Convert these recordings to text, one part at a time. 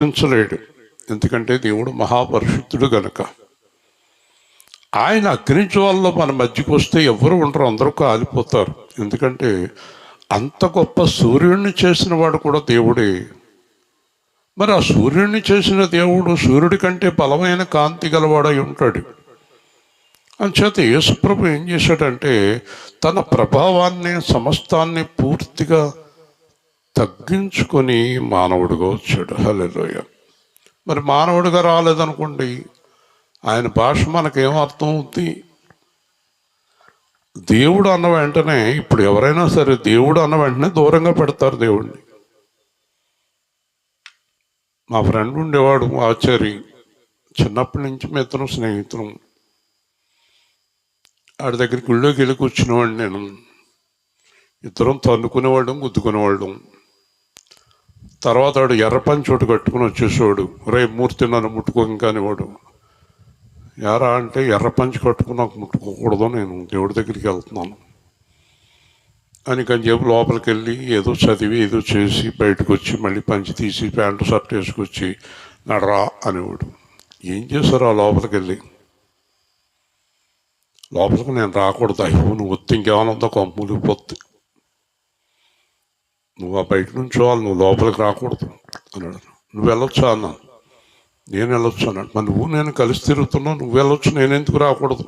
ఉంచలేడు. ఎందుకంటే దేవుడు మహాపరిశుద్ధుడు గనుక. ఆయన అగ్నిజ్వాలలో మన మధ్యకు వస్తే ఎవరు ఉండరు, అందరూ కాలిపోతారు. ఎందుకంటే అంత గొప్ప సూర్యుడిని చేసిన వాడు కూడా దేవుడే. మరి ఆ సూర్యుడిని చేసిన దేవుడు సూర్యుడి కంటే బలమైన కాంతి గలవాడై ఉంటాడు. అంచేత యేసుప్రభు ఏం చేశాడంటే తన ప్రభావాన్ని సమస్తాన్ని పూర్తిగా తగ్గించుకొని మానవుడిగా వచ్చాడు. హల్లెలూయా. మరి మానవుడిగా రాలేదనుకోండి, ఆయన భాష మనకేమర్థం అవుతుంది? దేవుడు అన్న వెంటనే, ఇప్పుడు ఎవరైనా సరే దేవుడు అన్న వెంటనే దూరంగా పెడతారు దేవుడిని. మా ఫ్రెండ్ ఉండేవాడు ఆచారి, చిన్నప్పటి నుంచి మీ ఇద్దరం స్నేహితులం. ఆడి దగ్గరికి గుళ్ళోకి వెళ్ళి కూర్చునేవాడు నేను. ఇద్దరం తన్నుకునేవాళ్ళం, గుద్దుకునేవాళ్ళం. తర్వాత వాడు ఎర్రపంచి చోటు కట్టుకుని వచ్చేసేవాడు. రే మూర్తి నన్ను ముట్టుకోక కానివాడు. ఎరా అంటే ఎర్రపంచి కట్టుకుని నాకు ముట్టుకోకూడదు, నేను దేవుడి దగ్గరికి వెళ్తున్నాను అని కొంచెంసేపు లోపలికి వెళ్ళి ఏదో చదివి ఏదో చేసి బయటకు వచ్చి మళ్ళీ పంచి తీసి ప్యాంటు షర్ట్ వేసుకొచ్చి నడరా అనేవాడు. ఏం చేశారు ఆ లోపలికి వెళ్ళి? లోపలికి నేను రాకూడదు. అయ్యో నువ్వు వస్తే ఇంకేమైనా ఉందో కొంపూలిపోద్ది, నువ్వు ఆ బయట నుంచి వాళ్ళు, నువ్వు లోపలికి రాకూడదు అన్నాడు. నువ్వు వెళ్ళొచ్చా అన్నాను. నేను వెళ్ళొచ్చు అన్నాడు. మరి నువ్వు నేను కలిసి తిరుగుతున్నావు, నువ్వు వెళ్ళొచ్చు, నేను ఎందుకు రాకూడదు?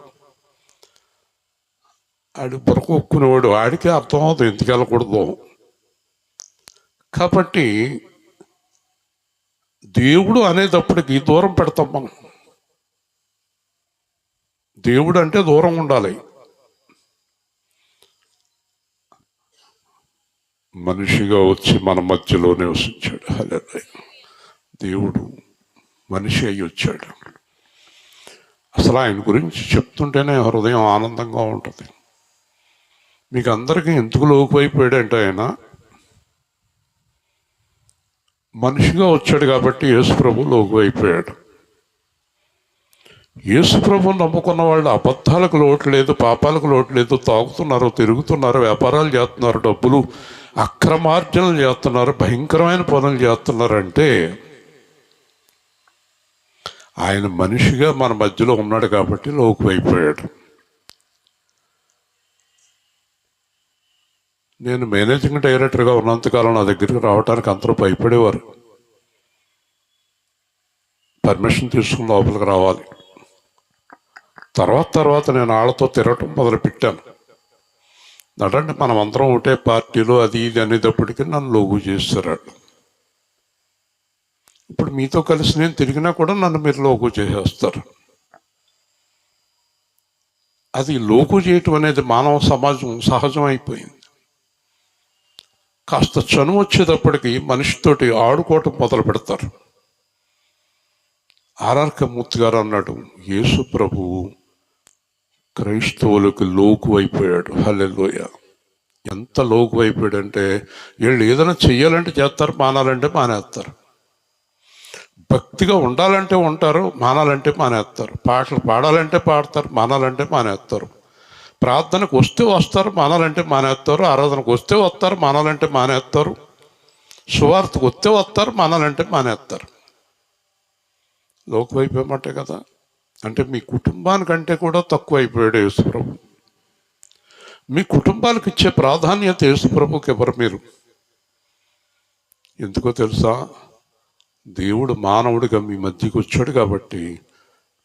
ఆడి బుర్రకు ఒక్కునేవాడు. ఆడికే అర్థం అవుతుంది ఎందుకు వెళ్ళకూడదు. కాబట్టి దేవుడు అనేటప్పటికి దూరం పెడతాం మనం. దేవుడు అంటే దూరం ఉండాలి. మనిషిగా వచ్చి మన మధ్యలో నివసించాడు. హల్లెలూయా. దేవుడు మనిషి అయి వచ్చాడు. అసలు ఆయన గురించి చెప్తుంటేనే హృదయం ఆనందంగా ఉంటుంది. మీకు అందరికీ ఎందుకు లోకువైపోయాడంటే ఆయన మనిషిగా వచ్చాడు కాబట్టి యేసుప్రభు లోకువైపోయాడు. యేసుప్రభు నమ్ముకున్న వాళ్ళు అబద్ధాలకు లోటు లేదు, పాపాలకు లోటు లేదు. తాగుతున్నారు, తిరుగుతున్నారు, వ్యాపారాలు చేస్తున్నారు, డబ్బులు అక్రమార్జనలు చేస్తున్నారు, భయంకరమైన పనులు చేస్తున్నారంటే ఆయన మనిషిగా మన మధ్యలో ఉన్నాడు కాబట్టి లోకువైపోయాడు. నేను మేనేజింగ్ డైరెక్టర్గా ఉన్నంతకాలం నా దగ్గరికి రావడానికి అందరూ భయపడేవారు. పర్మిషన్ తీసుకుని లోపలికి రావాలి. తర్వాత నేను వాళ్ళతో తిరగటం మొదలుపెట్టాను. నడండి మనం అందరం ఒకటే పార్టీలో అది ఇది అనేటప్పటికీ నన్ను లోగు చేస్తారు. ఇప్పుడు మీతో కలిసి నేను తిరిగినా కూడా నన్ను మీరు లోగు చేసేస్తారు. అది లోగు చేయటం అనేది మానవ సమాజం సహజం అయిపోయింది. కాస్త చనువు వచ్చేటప్పటికి మనిషితోటి ఆడుకోవటం మొదలు పెడతారు. ఆర్ఆర్ మూర్తి గారు అన్నాడు, యేసు ప్రభువు క్రైస్తవులకు లోకు అయిపోయాడు. హల్లెలూయా. ఎంత లోకు అయిపోయాడంటే వీళ్ళు ఏదైనా చెయ్యాలంటే చేస్తారు, మానాలంటే మానేస్తారు. భక్తిగా ఉండాలంటే ఉంటారు, మానాలంటే మానేస్తారు. పాటలు పాడాలంటే పాడతారు, మానాలంటే మానేస్తారు. ప్రార్థనకు వస్తే వస్తారు, మానాలంటే మానేస్తారు. ఆరాధనకు వస్తే వస్తారు, మానాలంటే మానేస్తారు. సువార్తకు వస్తే వస్తారు, మానాలంటే మానేస్తారు. లోకు అయిపోయామంటే కదా. అంటే మీ కుటుంబానికంటే కూడా తక్కువ అయిపోయాడు యేసుప్రభు. మీ కుటుంబాలకు ఇచ్చే ప్రాధాన్యత యేసుప్రభుకి ఎవరు మీరు? ఎందుకో తెలుసా? దేవుడు మానవుడిగా మీ మధ్యకి వచ్చాడు కాబట్టి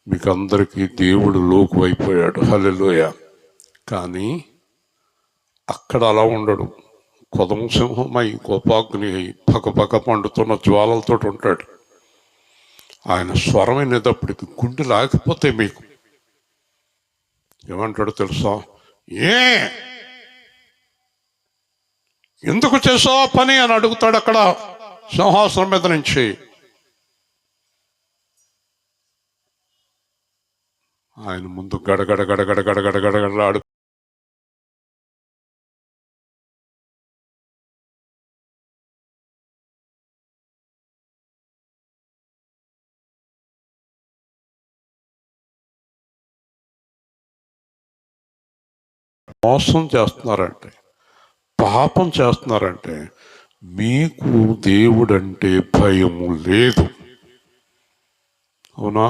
మీకు అందరికీ దేవుడు లోకు అయిపోయాడు. హల్లెలూయా. కానీ అక్కడ అలా ఉండడు. కొదమ సింహమై కోపాగ్ని అయి పకపక మండుతున్న జ్వాలలతో ఉంటాడు. ఆయన స్వరం అనేటప్పటికి గుండె లాగిపోతే మీకు ఏమంటాడు తెలుసా? ఎందుకు చేసావు పని అని అడుగుతాడు అక్కడ సింహాసనం మీద నుంచి. ఆయన ముందు గడగడ గడగడ గడగడ గడగడలాడు. మోసం చేస్తున్నారంటే, పాపం చేస్తున్నారంటే మీకు దేవుడంటే భయము లేదు. అవునా?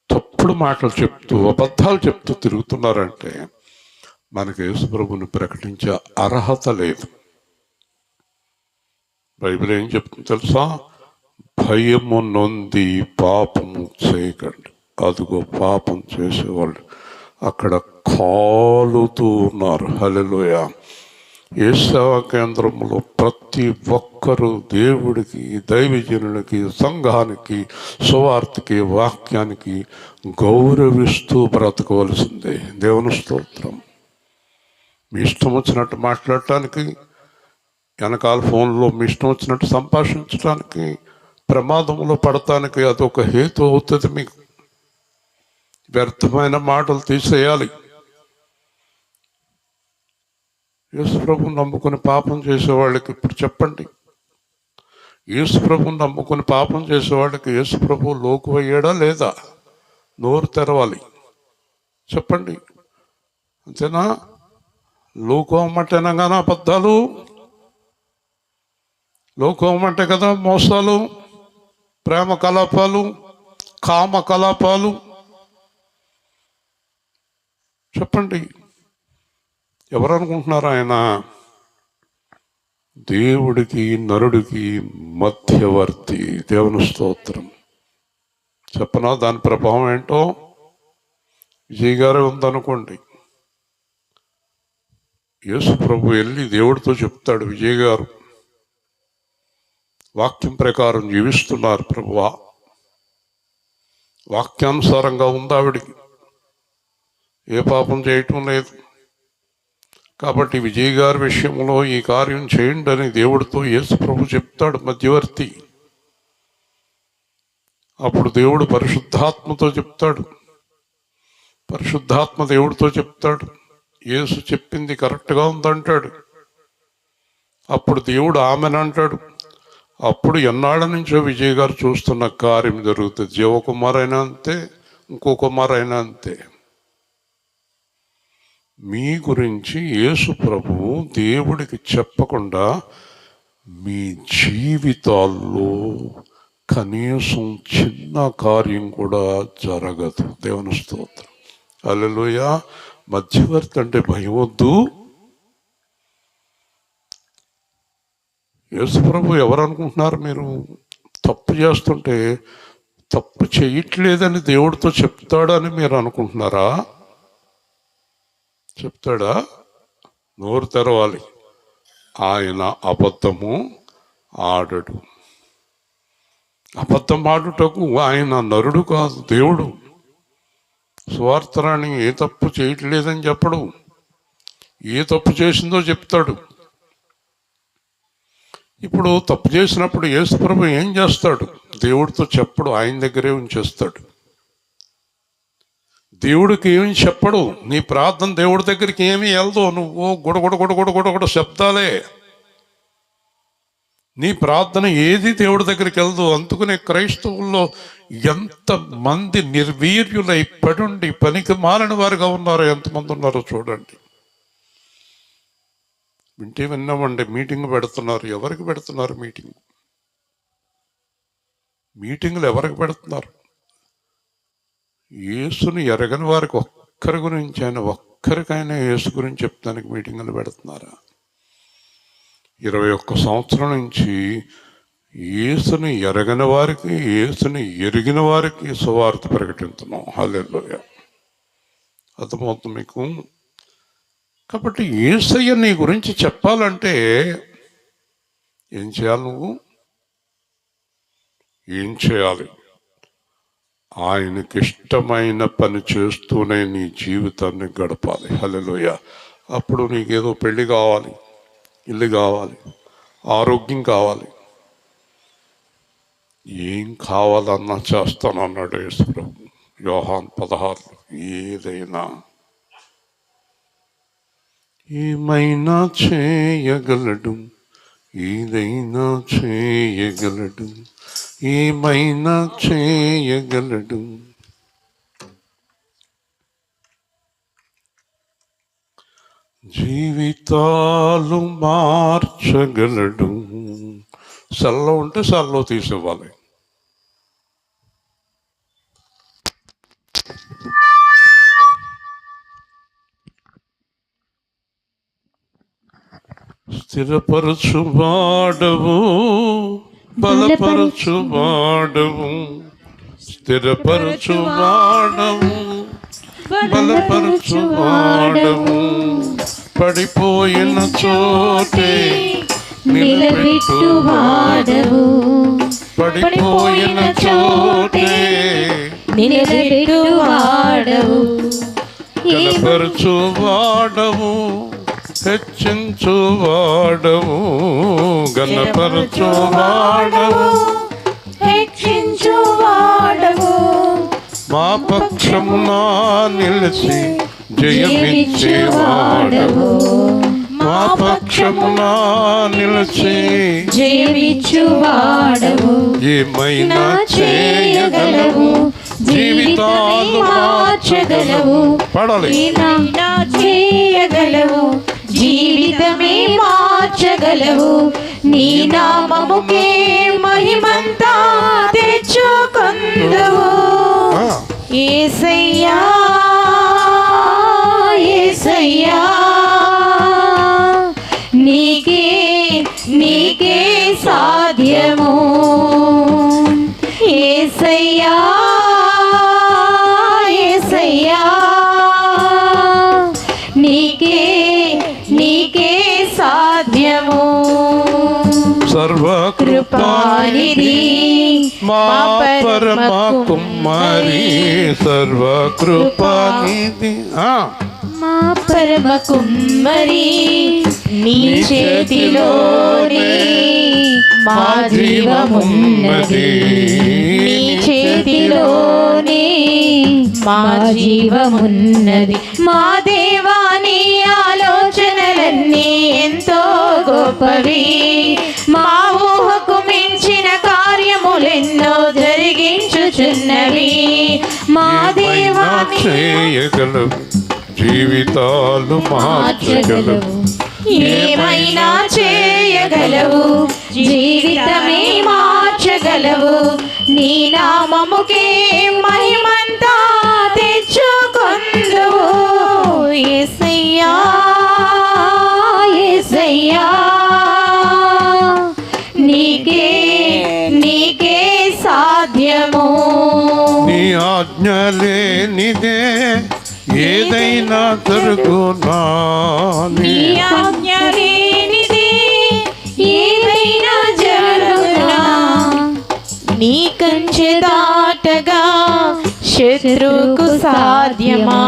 తప్పుడు మాటలు చెప్తూ అబద్ధాలు చెప్తూ తిరుగుతున్నారంటే మనకి యేసుప్రభుని ప్రకటించే అర్హత లేదు. బైబిల్ ఏం చెప్తుంది తెలుసా? భయము నొంది పాపము చేయకండి. అదిగో పాపం చేసేవాళ్ళు అక్కడ కాలుతూ ఉన్నారు. హల్లెలూయా. ఏ సేవా కేంద్రంలో ప్రతి ఒక్కరూ దేవుడికి, దైవజనులకి, సంఘానికి, సువార్తకి, వాక్యానికి గౌరవిస్తూ బ్రతకవలసిందే. దేవుని స్తోత్రం. మీ ఇష్టం వచ్చినట్టు మాట్లాడటానికి, వెనకాల ఫోన్లో మీ ఇష్టం వచ్చినట్టు సంభాషించడానికి, ప్రమాదంలో పడటానికి అదొక హేతు అవుతుంది. మీకు వ్యర్థమైన మాటలు తీసేయాలి. యేసుప్రభుని నమ్ముకుని పాపం చేసేవాళ్ళకి ఇప్పుడు చెప్పండి, యేసుప్రభుని నమ్ముకుని పాపం చేసేవాళ్ళకి యేసుప్రభు లోకు అయ్యాడా లేదా? నోరు తెరవాలి, చెప్పండి. అంతేనా? లోకం అంటేనా కానీ అబద్ధాలు, లోకం అంటే కదా మోసాలు, ప్రేమ కలాపాలు, కామ కలాపాలు. చెప్పండి, ఎవరు అనుకుంటున్నారు ఆయన? దేవుడికి నరుడికి మధ్యవర్తి. దేవుని స్తోత్రం. చెప్పనా దాని ప్రభావం ఏంటో? విజయ్ గారే ఉందనుకోండి, యేసు ప్రభు వెళ్ళి దేవుడితో చెప్తాడు, విజయ్ గారు వాక్యం ప్రకారం జీవిస్తున్నారు ప్రభువా, వాక్యానుసారంగా ఉంది ఆవిడికి, ఏ పాపం చేయటం లేదు, కాబట్టి విజయ్ గారి విషయంలో ఈ కార్యం చేయండి అని దేవుడితో యేసు ప్రభు చెప్తాడు, మధ్యవర్తి. అప్పుడు దేవుడు పరిశుద్ధాత్మతో చెప్తాడు, పరిశుద్ధాత్మ దేవుడితో చెప్తాడు, యేసు చెప్పింది కరెక్ట్గా ఉందంటాడు. అప్పుడు దేవుడు ఆమెనంటాడు. అప్పుడు ఎన్నాళ్ళ నుంచో విజయ్ గారు చూస్తున్న కార్యం జరుగుతుంది. జీవకుమార్ అయినా అంతే, ఇంకో కుమార్ అయినా అంతే. మీ గురించి యేసు ప్రభువు దేవుడికి చెప్పకుండా మీ జీవితాల్లో కనీసం చిన్న కార్యం కూడా జరగదు. దేవుని స్తోత్రం. హల్లెలూయా. మధ్యవర్తి అంటే భయం వద్దు. యేసు ప్రభు ఎవరు అనుకుంటున్నారు మీరు? తప్పు చేస్తుంటే తప్పు చేయట్లేదని దేవుడితో చెప్తాడని మీరు అనుకుంటున్నారా? చెప్తాడా? నోరు తెరవాలి. ఆయన అబద్ధము ఆడడు. అబద్ధం ఆడుటకు ఆయన నరుడు కాదు, దేవుడు. సువార్తరాణి ఏ తప్పు చేయట్లేదని చెప్పడు, ఏ తప్పు చేసిందో చెప్తాడు. ఇప్పుడు తప్పు చేసినప్పుడు యేసుప్రభు ఏం చేస్తాడు? దేవుడితో చెప్పడు, ఆయన దగ్గరే ఉంచేస్తాడు. దేవుడికి ఏమి చెప్పడు. నీ ప్రార్థన దేవుడి దగ్గరికి ఏమి వెళ్దో, నువ్వు గుడగుడ శబ్దాలే. నీ ప్రార్థన ఏది దేవుడి దగ్గరికి వెళ్దు. అందుకనే క్రైస్తవుల్లో ఎంతమంది నిర్వీర్యులై పడుండి పనికి మాలిన వారుగా ఉన్నారో ఎంతమంది ఉన్నారో చూడండి. వింటే విన్నామండి, మీటింగ్ పెడుతున్నారు. ఎవరికి పెడుతున్నారు మీటింగులు ఎవరికి పెడుతున్నారు? యేసుని ఎరగని వారికి ఒక్కరి గురించి, ఆయన ఒక్కరికైనా యేసు గురించి చెప్తానికి మీటింగులు పెడుతున్నారా? 21 సంవత్సరం నుంచి యేసుని ఎరగని వారికి, యేసుని ఎరిగిన వారికి సువార్త ప్రకటిస్తున్నాం. హల్లెలూయా. అర్థమవుతుంది మీకు? కాబట్టి యేసయ్య నీ గురించి చెప్పాలంటే ఏం చేయాలి? నువ్వు ఏం చేయాలి? ఆయనకి ఇష్టమైన పని చేస్తూనే నీ జీవితాన్ని గడపాలి. హల్లెలూయా. అప్పుడు నీకేదో పెళ్లి కావాలి, ఇల్లు కావాలి, ఆరోగ్యం కావాలి, ఏం కావాలన్నా చేస్తానన్నాడు యేసు ప్రభు. యోహాను 16. ఏమైనా చేయగలడు, ఏదైనా చేయగలడు, ఏమైనా చేయగలడు. జీవితాలు మార్చగలడు. సెల్లో ఉంటే సెల్లో తీసివ్వాలి. స్థిరపరచువాడవు, బలపరచువాడవు, స్థిరపరచువాడవు, బలపరచువాడవు, పడిపోయిన చోటే నిలబెట్టువాడవు, పడిపోయిన చోటే నిలబెట్టువాడవు, గణపరచువాడవు, హెచ్చించువాడవు, గణపరచువాడవు, హెచ్చించువాడవు, మా పక్షమున నిలిచి జయమిచ్చేవాడవు, మా పక్షమున నిలిచి జయమిచ్చువాడవు, ఏమైనా చేయగలవు, జీవితాలు మార్చగలవు. పాడాలి. ఏమైనా చేయగలవు, జీవితమే మార్చగలవు, నీ నామముకే మహిమంతా తెచ్చుకొందువు. యేసయ్యా యేసయ్యా, నీకే నీకే సాధ్యము. యేసయ్యా యేసయ్యా, నీకే నీకే సాధ్యము. సర్వకృపానిధి మా పరమ కుమారి, సర్వకృపానిధి మా పరమ కుమ్మరి, నీ చేతిలోనే మా జీవమున్నది, నీ చేతిలోనే మా జీవమున్నది. మా దేవా, నీ ఆలోచనలన్నీ ఎంతో గొప్పవి, మా ఊహకు మించిన కార్యములెన్నో జరిగించుచున్నవి. మా దేవా, చేయగలవు, జీవితాలు మార్చగలవు, ఏమైనా చేయగలవు, జీవితమే మార్చగలవు, నీ నామముకే మహిమంతా తెచ్చుకొందువు. యేసయ్యా యేసయ్యా, నీకే నీకే సాధ్యము. నీ ఆజ్ఞ లేనిదే ఏదైనా జరుగునా, నీ ఆజ్ఞ లేనిదే ఏదైనా జరుగునా, నీ కంచె దాటగా శత్రువుకు సాధ్యమా,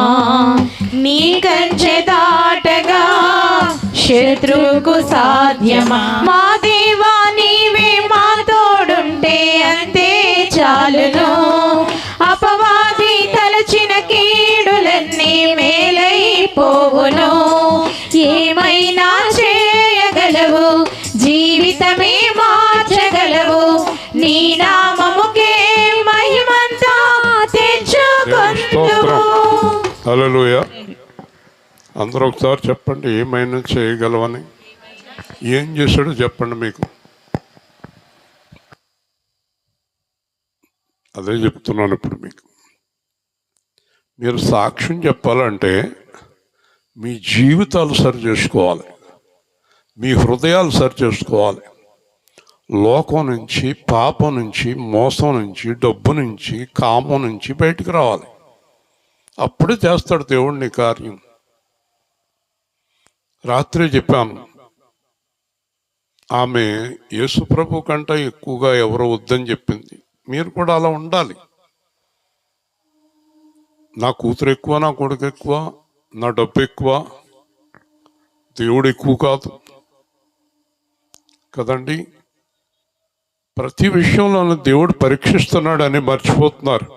నీ కంచె దాటగా శత్రువుకు సాధ్యమా. మా దేవా, నీవే మా తోడుంటే అంతే చాలును, అపవాది తలచిన కీడులన్నీ మేలైపోవును. ఏమైనా చేయగలవు, జీవితమే మార్చగలవు, నీ నామముకే మహిమంతా తెచ్చుకొందువు. హల్లెలూయా. అందరూ ఒకసారి చెప్పండి, ఏమైనా చేయగలవని. ఏం చేశాడో చెప్పండి. మీకు అదే చెప్తున్నాను ఇప్పుడు. మీరు సాక్ష్యం చెప్పాలంటే మీ జీవితాలు సరి చేసుకోవాలి, మీ హృదయాలు సరి చేసుకోవాలి. లోకం నుంచి, పాపం నుంచి, మోసం నుంచి, డబ్బు నుంచి, కామం నుంచి బయటికి రావాలి. అప్పుడే చేస్తాడు దేవుడు నీ కార్యం. రాత్రి చెప్పాను, ఆమె యేసుప్రభు కంటే ఎక్కువగా ఎవరో వద్దని చెప్పింది. మీరు కూడా అలా ఉండాలి. నా కూతురు ఎక్కువ, నా కొడుకు ఎక్కువ, నా డబ్బు ఎక్కువ, దేవుడు ఎక్కువ కాదు కదండి. ప్రతి విషయంలోనూ దేవుడు పరీక్షిస్తున్నాడని మర్చిపోతున్నారు.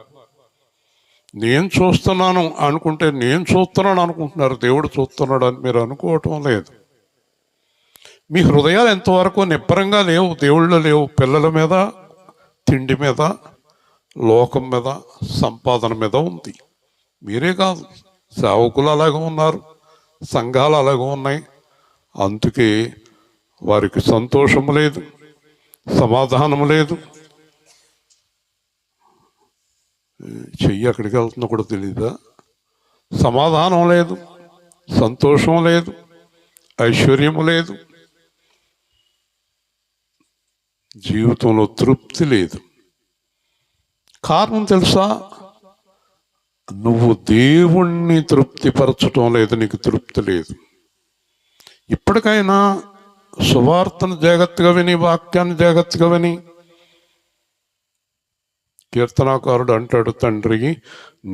నేను చూస్తున్నాను అనుకుంటే నేను చూస్తున్నాను అనుకుంటున్నారు, దేవుడు చూస్తున్నాడు అని మీరు అనుకోవటం లేదు. మీ హృదయాలు ఎంతవరకు నిబ్బరంగా లేవు, దేవుళ్ళు లేవు. పిల్లల మీద, తిండి మీద, లోకం మీద, సంపాదన మీద ఉంది. మీరే కాదు, సేవకులు అలాగే ఉన్నారు, సంఘాలు అలాగే ఉన్నాయి. అందుకే వారికి సంతోషం లేదు, సమాధానం లేదు. చెయ్యి ఎక్కడికి వెళ్తుందో కూడా తెలీదా? సమాధానం లేదు, సంతోషం లేదు, ఐశ్వర్యము లేదు, జీవితంలో తృప్తి లేదు. కారణం తెలుసా? నువ్వు దేవుణ్ణి తృప్తిపరచటం లేదు, నీకు తృప్తి లేదు. ఇప్పటికైనా సువార్తను జాగ్రత్తగా విని, వాక్యాన్ని జాగ్రత్తగా విని. కీర్తనాకారుడు అంటాడు, తండ్రి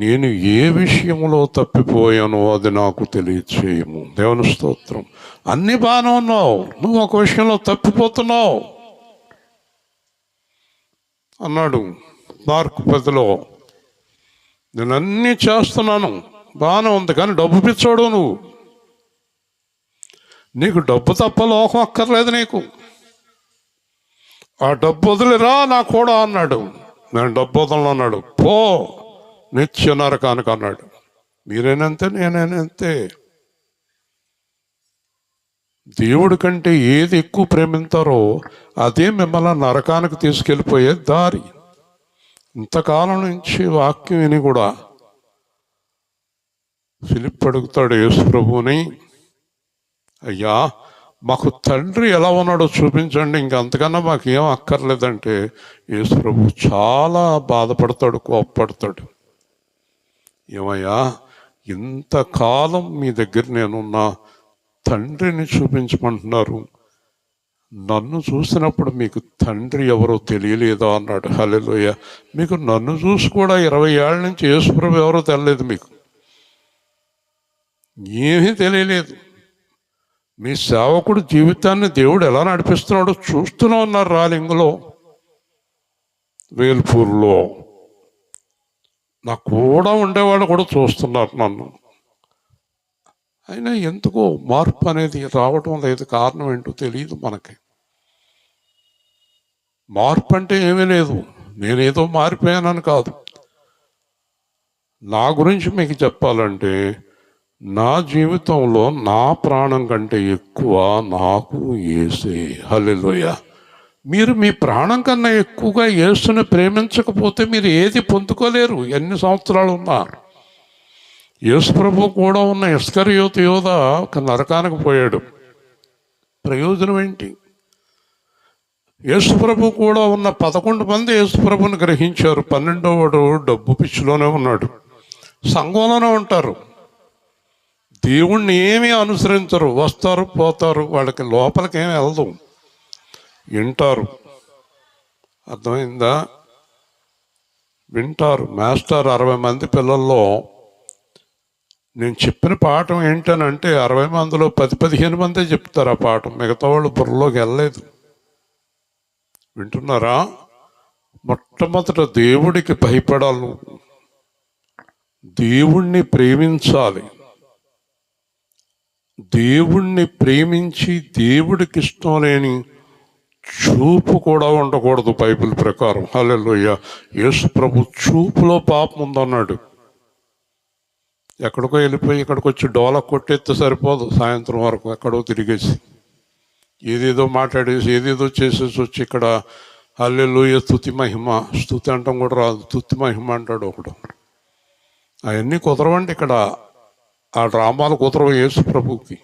నేను ఏ విషయంలో తప్పిపోయానో అది నాకు తెలియచేయము. దేవుని స్తోత్రం. అన్ని బాగానే ఉన్నావు, నువ్వు ఒక విషయంలో తప్పిపోతున్నావు అన్నాడు మార్కు 10లో. నేను అన్నీ చేస్తున్నాను, బాగానే ఉంది, కానీ డబ్బు పిచ్చోడు నువ్వు. నీకు డబ్బు తప్ప లోకం అక్కర్లేదు నీకు. ఆ డబ్బు వదిలిరా నా కూడా అన్నాడు. నేను డబ్బు వదలను అన్నాడు. పో నిత్య నరకానికి అన్నాడు. మీరేనంతే, నేనేనంతే. దేవుడి కంటే ఏది ఎక్కువ ప్రేమిస్తారో అదే మిమ్మల్ని నరకానికి తీసుకెళ్ళిపోయే దారి. ఇంతకాలం నుంచి వాక్యం విని కూడా ఫిలిప్ అడుగుతాడు యేసు ప్రభువుని, అయ్యా మాకు తండ్రి ఎలా ఉన్నాడో చూపించండి, ఇంకంతకన్నా మాకు ఏం అక్కర్లేదంటే యేసు ప్రభు చాలా బాధపడతాడు, కోప్పడతాడు. ఏమయ్యా, ఇంతకాలం మీ దగ్గర నేనున్నా తండ్రిని చూపించమంటున్నారు, నన్ను చూసినప్పుడు మీకు తండ్రి ఎవరో తెలియలేదా అన్నాడు. హల్లెలూయా. మీకు నన్ను చూసి కూడా 20 ఏళ్ళ నుంచి యేసు ప్రభు ఎవరో తెలియలేదు, మీకు ఏమీ తెలియలేదు. మీ సేవకుడు జీవితాన్ని దేవుడు ఎలా నడిపిస్తున్నాడో చూస్తూనే ఉన్నారు. రాలింగులో, వేల్పూర్లో నా కూడా ఉండేవాళ్ళు కూడా చూస్తున్నారు నన్ను. అయినా ఎందుకో మార్పు అనేది రావటం లేదు. కారణం ఏంటో తెలియదు మనకి. మార్పు అంటే ఏమీ లేదు, నేనేదో మారిపోయానని కాదు. నా గురించి మీకు చెప్పాలంటే నా జీవితంలో నా ప్రాణం కంటే ఎక్కువ నాకు యేసే. హల్లెలూయా. మీరు మీ ప్రాణం కన్నా ఎక్కువగా యేసుని ప్రేమించకపోతే మీరు ఏది పొందుకోలేరు, ఎన్ని సంవత్సరాలు ఉన్నా. యేసు ప్రభు కూడా ఉన్న ఇస్కరియోతు యోధ ఒక నరకానికి పోయాడు. ప్రయోజనం ఏంటి? యేసు ప్రభు కూడా ఉన్న 11 మంది యేసు ప్రభుని గ్రహించారు. 12వాడు డబ్బు పిచ్చిలోనే ఉన్నాడు. సంఘంలోనే ఉంటారు, దేవుణ్ణి ఏమీ అనుసరించరు, వస్తారు పోతారు, వాళ్ళకి లోపలికి ఏమి వెళ్ళదు, వింటారు. అర్థమైందా? వింటారు. మాస్టర్ 60 మంది పిల్లల్లో నేను చెప్పిన పాఠం ఏంటనంటే 60 మందిలో 10-15 మందే చెప్తారు ఆ పాఠం, మిగతా వాళ్ళు బుర్రలోకి వెళ్ళలేదు. వింటున్నారా? మొట్టమొదట దేవుడికి భయపడాలి, దేవుణ్ణి ప్రేమించాలి. దేవుణ్ణి ప్రేమించి దేవుడికి ఇష్టం లేని చూపు కూడా ఉండకూడదు బైబిల్ ప్రకారం. హల్లెలూయా. యేసు ప్రభు చూపులో పాపం ఉందన్నాడు. ఎక్కడికో వెళ్ళిపోయి ఇక్కడికి వచ్చి డోల కొట్టేస్తే సరిపోదు, సాయంత్రం వరకు ఎక్కడో తిరిగేసి ఏదేదో మాట్లాడేసి ఏదేదో చేసేసి వచ్చి ఇక్కడ హల్లెలూయా స్తుతి మహిమ, స్తుతి అంటాం కూడా రాదు, స్తుతి మహిమ అంటాడు ఒకడు. అవన్నీ కుదరవండి ఇక్కడ. ఆ డ్రామాలు కుదరవు యేసు ప్రభుకి.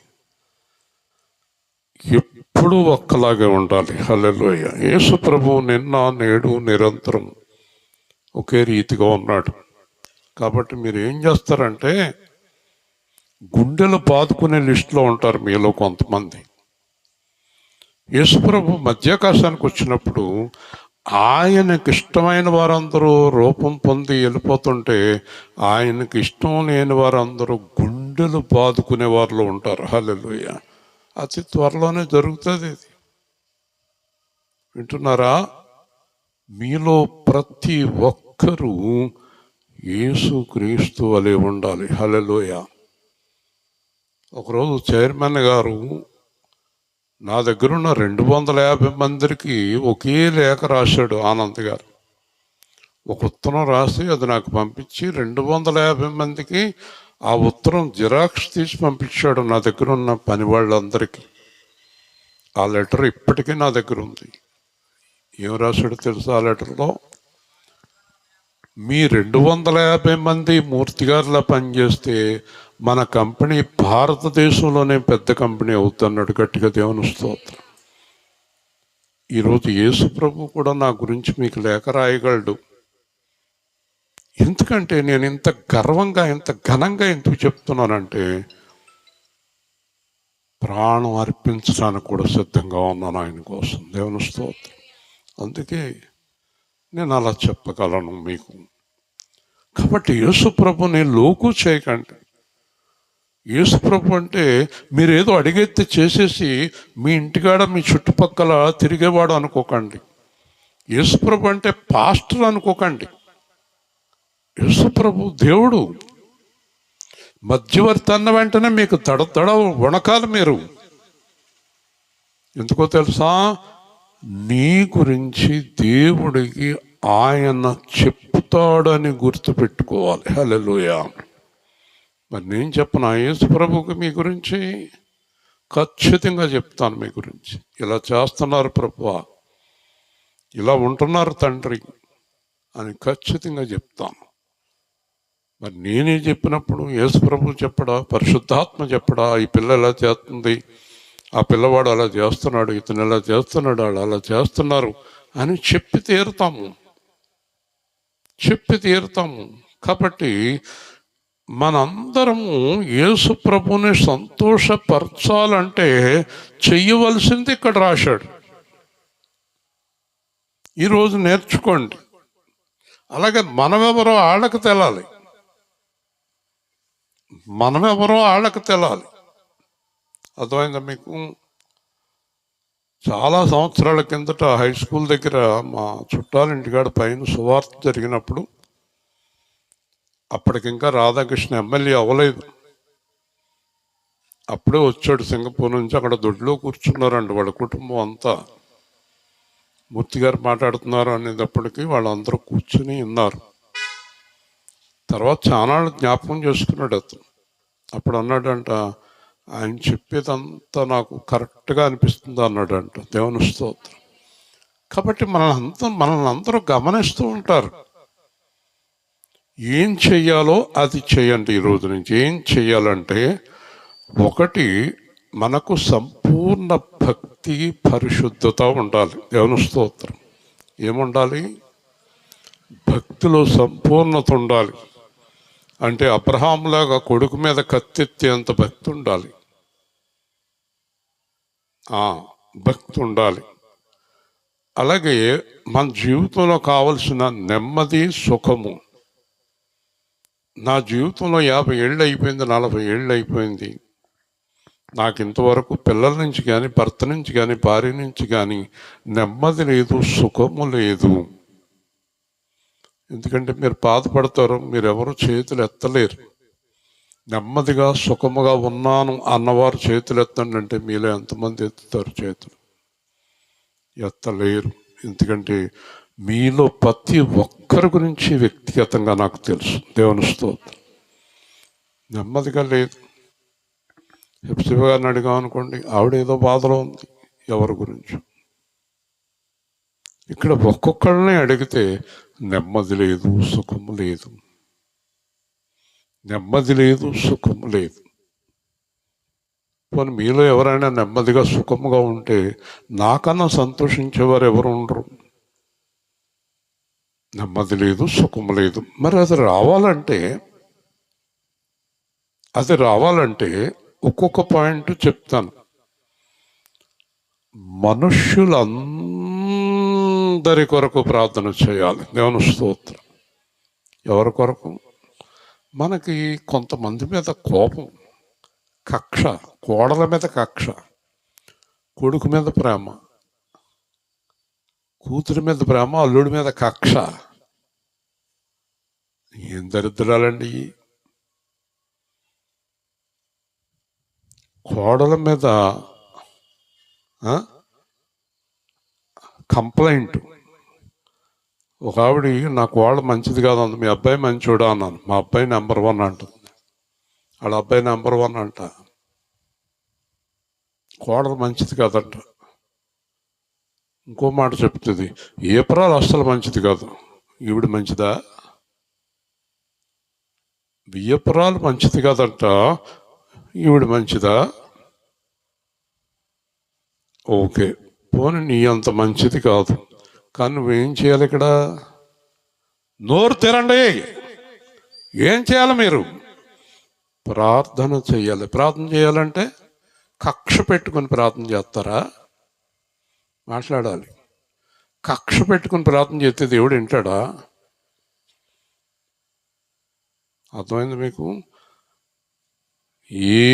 ఎప్పుడూ ఒక్కలాగే ఉండాలి. హల్లెలూయా. యేసు ప్రభు నిన్న నేడు నిరంతరం ఒకే రీతిగా ఉన్నాడు. కాబట్టి మీరు ఏం చేస్తారంటే గుండెలు బాదుకునే లిస్టులో ఉంటారు మీలో కొంతమంది. యేసు ప్రభు మధ్యాకాశానికి వచ్చినప్పుడు ఆయనకి ఇష్టమైన వారందరూ రూపం పొంది వెళ్ళిపోతుంటే ఆయనకి ఇష్టం లేని వారందరూ గుండెలు బాదుకునే వారిలో ఉంటారు. హల్లెలూయా. అతి త్వరలోనే జరుగుతుంది ఇది. వింటున్నారా? మీలో ప్రతి ఒక్కరూ యేసు క్రీస్తు వలె ఉండాలి. హల్లెలూయా. ఒకరోజు చైర్మన్ గారు నా దగ్గరున్న 250 మందికి ఒకే లేఖ రాశాడు. ఆనంద్ గారు ఒక ఉత్తరం రాసి అది నాకు పంపించి 250 మందికి ఆ ఉత్తరం జిరాక్స్ తీసి పంపించాడు నా దగ్గర ఉన్న పని వాళ్ళందరికీ. ఆ లెటర్ ఇప్పటికీ నా దగ్గర ఉంది. ఏం రాశాడు తెలుసా ఆ లెటర్లో? మీ 250 మంది మూర్తిగారిలా పనిచేస్తే మన కంపెనీ భారతదేశంలోనే పెద్ద కంపెనీ అవుతున్నాడు. గట్టిగా దేవుని స్తోత్రం. ఈరోజు యేసు ప్రభు కూడా నా గురించి మీకు లేఖ రాయగలడు. ఎందుకంటే నేను ఇంత గర్వంగా ఇంత ఘనంగా ఎందుకు చెప్తున్నానంటే ప్రాణం అర్పించడానికి కూడా సిద్ధంగా ఉన్నాను ఆయన కోసం. దేవుని స్తోత్రం. అందుకే నేను అలా చెప్పగలను మీకు. కాబట్టి యేసు ప్రభుని లోకు చేయకండి. యేసు ప్రభు అంటే మీరు ఏదో అడిగెత్తి చేసేసి మీ ఇంటికాడ మీ చుట్టుపక్కల తిరిగేవాడు అనుకోకండి. యేసు ప్రభు అంటే పాస్టర్ అనుకోకండి. యేసు ప్రభు దేవుడు. మధ్యవర్తి అన్న వెంటనే మీకు దడ వణకాలి మీరు. ఎందుకో తెలుసా? నీ గురించి దేవుడికి ఆయన చెప్తాడని గుర్తుపెట్టుకోవాలి. హల్లెలూయా. మరి నేను చెప్పనా యేసు ప్రభుకి మీ గురించి? ఖచ్చితంగా చెప్తాను మీ గురించి. ఇలా చేస్తున్నారు ప్రభువా, ఇలా ఉంటున్నారు తండ్రి అని ఖచ్చితంగా చెప్తాను. మరి నేనే చెప్పినప్పుడు యేసు ప్రభు చెప్పడా, పరిశుద్ధాత్మ చెప్పడా, ఈ పిల్ల ఎలా చేస్తుంది, ఆ పిల్లవాడు అలా చేస్తున్నాడు, ఇతను ఎలా చేస్తున్నాడు, వాళ్ళు అలా చేస్తున్నారు అని చెప్పి తీరుతాము. కాబట్టి మనందరము యేసు ప్రభుని సంతోషపరచాలంటే చెయ్యవలసింది ఇక్కడ రాశాడు. ఈరోజు నేర్చుకోండి. అలాగే మనమెవరో ఆళ్ళకు తెలాలి. అర్థమైందా మీకు? చాలా సంవత్సరాల కిందట హై స్కూల్ దగ్గర మా చుట్టాలింటికాడ పైన సువార్త జరిగినప్పుడు, అప్పటికింకా రాధాకృష్ణ ఎమ్మెల్యే అవ్వలేదు. అప్పుడే వచ్చాడు సింగపూర్ నుంచి. అక్కడ దొడ్లో కూర్చున్నారండి వాళ్ళ కుటుంబం అంతా. మూర్తి గారు మాట్లాడుతున్నారు అనేటప్పటికీ వాళ్ళందరూ కూర్చుని విన్నారు. తర్వాత చాలా జ్ఞాపకం చేసుకున్నాడు అతను. అప్పుడు అన్నాడంట, ఆయన చెప్పేదంతా నాకు కరెక్ట్గా అనిపిస్తుంది అన్నాడంట. దేవుని స్తోత్రం. కాబట్టి మనల్ని అందరూ గమనిస్తూ ఉంటారు. ఏం చెయ్యాలో అది చేయండి. ఈరోజు నుంచి ఏం చెయ్యాలంటే, ఒకటి, మనకు సంపూర్ణ భక్తి పరిశుద్ధత ఉండాలి. దేవుని స్తోత్రం. ఏముండాలి? భక్తిలో సంపూర్ణత ఉండాలి. అంటే అబ్రహాంలాగా కొడుకు మీద కత్తెత్తేంత భక్తి ఉండాలి. భక్తి ఉండాలి. అలాగే మన జీవితంలో కావలసిన నెమ్మది, సుఖము. నా జీవితంలో 50 ఏళ్ళు అయిపోయింది, 40 ఏళ్ళు అయిపోయింది. నాకు ఇంతవరకు పిల్లల నుంచి కానీ, భర్త నుంచి కానీ, భార్య నుంచి కానీ నెమ్మది లేదు, సుఖము లేదు. ఎందుకంటే మీరు బాధపడతారు, మీరెవరు చేతులు ఎత్తలేరు. నెమ్మదిగా సుఖముగా ఉన్నాను అన్నవారు చేతులు ఎత్తండి అంటే మీలో ఎంతమంది ఎత్తుతారు? చేతులు ఎత్తలేరు. ఎందుకంటే మీలో ప్రతి ఒక్కరి గురించి వ్యక్తిగతంగా నాకు తెలుసు. దేవుని స్తోత్రం. నెమ్మదిగా లేదు. హెప్సిబ గారిని అడిగాం అనుకోండి, ఆవిడ ఏదో బాధలో ఉంది, ఎవరి గురించి. ఇక్కడ ఒక్కొక్కరిని అడిగితే నెమ్మది లేదు, సుఖము లేదు. నెమ్మది లేదు, సుఖము లేదు. పోనీ మీలో ఎవరైనా నెమ్మదిగా సుఖముగా ఉంటే నాకన్నా సంతోషించేవారు ఎవరు ఉండరు. నెమ్మది లేదు, సుఖము లేదు. మరి అది రావాలంటే ఒక్కొక్క పాయింట్ చెప్తాను. మనుష్యులందరి కొరకు ప్రార్థన చేయాలి. దేవుని స్తోత్రం. ఎవరి కొరకు? మనకి కొంతమంది మీద కోపం, కక్ష, కోడల మీద కక్ష, కొడుకు మీద ప్రేమ, కూతురి మీద ప్రేమ, అల్లుడి మీద కక్ష. ఏం దరిద్రాలండి! కోడల మీద కంప్లైంట్. ఒక ఆవిడ, నా కోడలు మంచిది కాదంది, మీ అబ్బాయి మంచోడా అన్నాను. మా అబ్బాయి నెంబర్ 1 అంటుంది. వాళ్ళ అబ్బాయి నెంబర్ 1 అంట. కోడలు మంచిది కాదంట. ఇంకో మాట చెప్తుంది, ఏప్రాలు అస్సలు మంచిది కాదు. ఈవిడ మంచిదా? వియ్యపురాలు మంచిది కాదంట, ఈవిడ మంచిదా? ఓకే, పోనీ నీ అంత మంచిది కాదు, కానీ నువ్వేం చేయాలి? ఇక్కడ నోరు తెరండి. ఏం చేయాలి? మీరు ప్రార్థన చేయాలి. ప్రార్థన చేయాలంటే కక్ష పెట్టుకొని ప్రార్థన చేస్తారా? మాట్లాడాలి. కక్ష పెట్టుకుని ప్రార్థన చేస్తే దేవుడు వింటాడా? అర్థమైంది మీకు? ఏ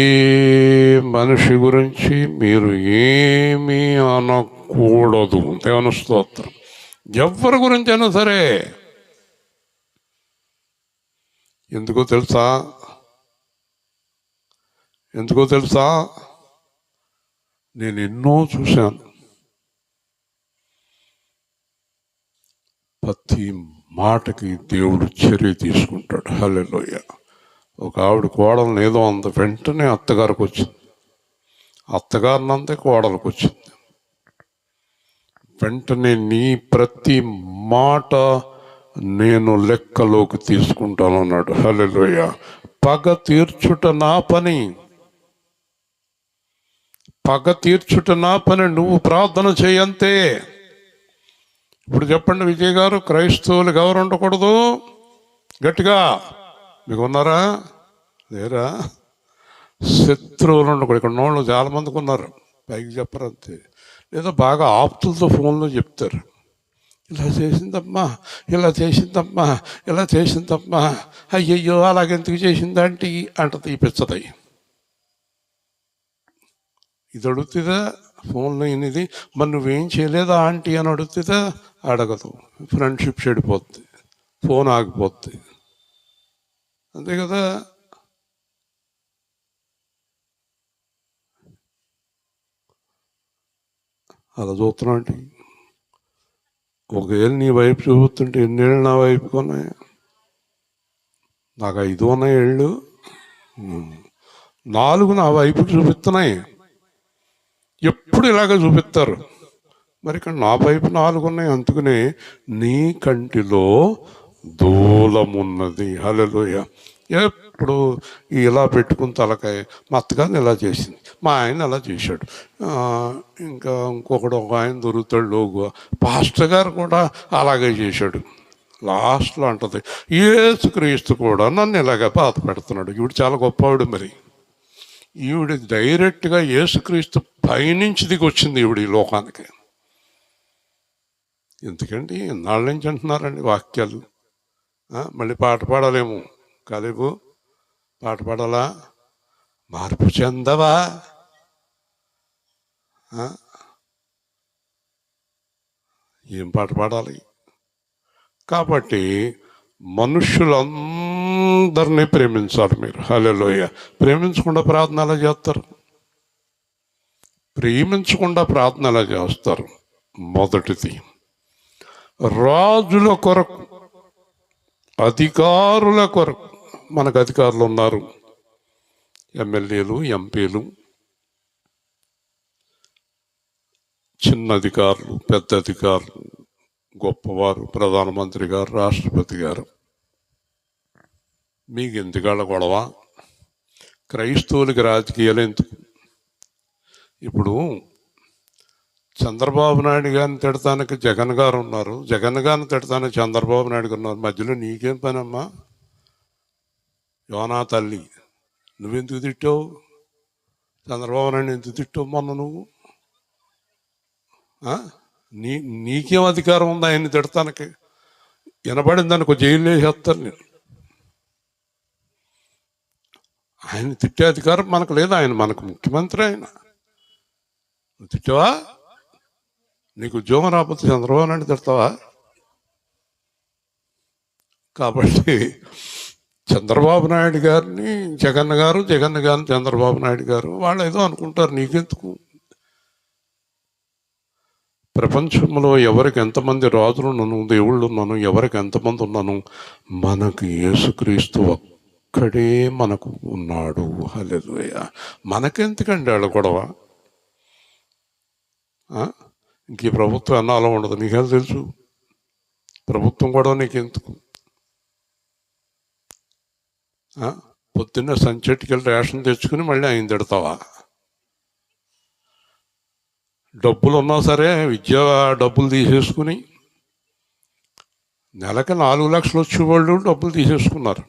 మనిషి గురించి మీరు ఏమీ అనకూడదు. దేవుని స్తోత్రం. ఎవరి గురించి అయినా సరే. ఎందుకో తెలుసా? నేను ఎన్నో చూశాను. ప్రతి మాటకి దేవుడు చర్య తీసుకుంటాడు. హల్లెలూయా. ఒక ఆవిడ కోడలను ఏదో అంత, వెంటనే అత్తగారికి వచ్చింది. అత్తగారినంతే కోడలకు వచ్చింది. వెంటనే నీ ప్రతి మాట నేను లెక్కలోకి తీసుకుంటాను అన్నాడు. హల్లెలూయా. పగ తీర్చుట నా పని. నువ్వు ప్రార్థన చేయంతే. ఇప్పుడు చెప్పండి విజయ్ గారు, క్రైస్తవులు ఎవరు ఉండకూడదు? గట్టిగా మీకు ఉన్నారా? లేరా? శత్రువులు ఉండకూడదు. ఇక్కడ ఉన్నోళ్ళు చాలా మందికి ఉన్నారు, పైకి చెప్పరు అంతే. లేదా బాగా ఆప్తులతో ఫోన్లో చెప్తారు, ఇలా చేసిందమ్మా, అయ్యయ్యో అలాగెందుకు చేసిందంటే అంట తీపిస్తుంది. ఇది అడుగుతుందా ఫోన్లో? ఇది మరి నువ్వేం చేయలేదా ఆంటీ అని అడుగుతుందా? అడగదు. ఫ్రెండ్షిప్ చెడిపోద్ది, ఫోన్ ఆగిపోద్ది. అంతే కదా? అలా చూస్తున్నా అంటే ఒకవేళ నీ వైపు చూపుతుంటే ఎన్నేళ్ళు నా వైపుకి ఉన్నాయి? నాకు 5 ఉన్నాయి ఏళ్ళు, 4 నా వైపుకి చూపిస్తున్నాయి. ఎప్పుడు ఇలాగ చూపిస్తారు. మరి ఇక్కడ నా వైపు 4 ఉన్నాయి. అందుకనే నీ కంటిలో దూలమున్నది. హల్లెలూయా. ఎప్పుడు ఇలా పెట్టుకుని తలకాయ, మా అత్తగారిని ఇలా చేసింది, మా ఆయన అలా చేశాడు, ఇంకా ఇంకొకడు ఒక ఆయన దొరుకుతాడు లోగుగా, పాస్టర్ గారు కూడా అలాగే చేశాడు. లాస్ట్లో అంటది, యేసుక్రీస్తు కూడా నన్ను ఇలాగ బాధ పెడుతున్నాడు. ఈవిడ చాలా గొప్పవాడు. మరి ఈవిడ డైరెక్ట్గా యేసుక్రీస్తు పైనుంచి దిగి వచ్చింది ఈవిడ ఈ లోకానికి. ఎందుకండి ఇన్నాళ్ళ నుంచి అంటున్నారండి వాక్యాలు. మళ్ళీ పాట పాడాలేమో. కాలేబు పాట పాడాలా? మార్పు చెందవా? ఏం పాట పాడాలి? కాబట్టి మనుషులందరినీ ప్రేమించాలి మీరు. హల్లెలూయా. ప్రేమించకుండా ప్రార్థన ఎలా చేస్తారు? మొదటిది, రాజుల కొరకు, అధికారుల కొరకు. మనకు అధికారులు ఉన్నారు, ఎమ్మెల్యేలు, ఎంపీలు, చిన్న అధికారులు, పెద్ద అధికారులు, గొప్పవారు, ప్రధానమంత్రి గారు, రాష్ట్రపతి గారు. మీకు ఎందుకాళ్ళ గొడవ? క్రైస్తవులకి రాజకీయాలు ఎందుకు? ఇప్పుడు చంద్రబాబు నాయుడు గారిని తిడతానికి జగన్ గారు ఉన్నారు, జగన్ గారిని తిడతానికి చంద్రబాబు నాయుడు గారు ఉన్నారు. మధ్యలో నీకేం పనమ్మా? యోనా తల్లి, నువ్వెందుకు తిట్టావు? చంద్రబాబు నాయుడు ఎందుకు తిట్టావు మొన్న నువ్వు? నీకేం అధికారం ఉందా ఆయన్ని తిడతానికి? వినబడింది అనుకో, జైలు వేసేస్తాను నేను. ఆయన తిట్టే అధికారం మనకు లేదు. ఆయన మనకు ముఖ్యమంత్రి. ఆయన తిట్టావా? నీకు ఉద్యోగం రాకపోతే చంద్రబాబు నాయుడు తిడతావా? కాబట్టి చంద్రబాబు నాయుడు గారిని జగన్ గారు, జగన్ గారిని చంద్రబాబు నాయుడు గారు, వాళ్ళు ఏదో అనుకుంటారు. నీకెందుకు? ప్రపంచంలో ఎవరికి ఎంతమంది రాజులు ఉన్నాను, దేవుళ్ళు ఉన్నాను, ఎవరికి ఎంతమంది ఉన్నాను, మనకు యేసుక్రీస్తు ఒక్కడే మనకు ఉన్నాడు. హల్లెలూయా. మనకెందుకండి వాళ్ళ గొడవ? ఇంక ఈ ప్రభుత్వం అన్నాలో ఉండదు. నీకేం తెలుసు? ప్రభుత్వం గొడవ నీకెందుకు? పొద్దున్నే సంచెట్టుకెళ్ళి రేషన్ తెచ్చుకుని మళ్ళీ ఆయన తిడతావా? డబ్బులు ఉన్నా సరే విద్యా డబ్బులు తీసేసుకుని నెలకి 4 లక్షలు వచ్చేవాళ్ళు డబ్బులు తీసేసుకున్నారు.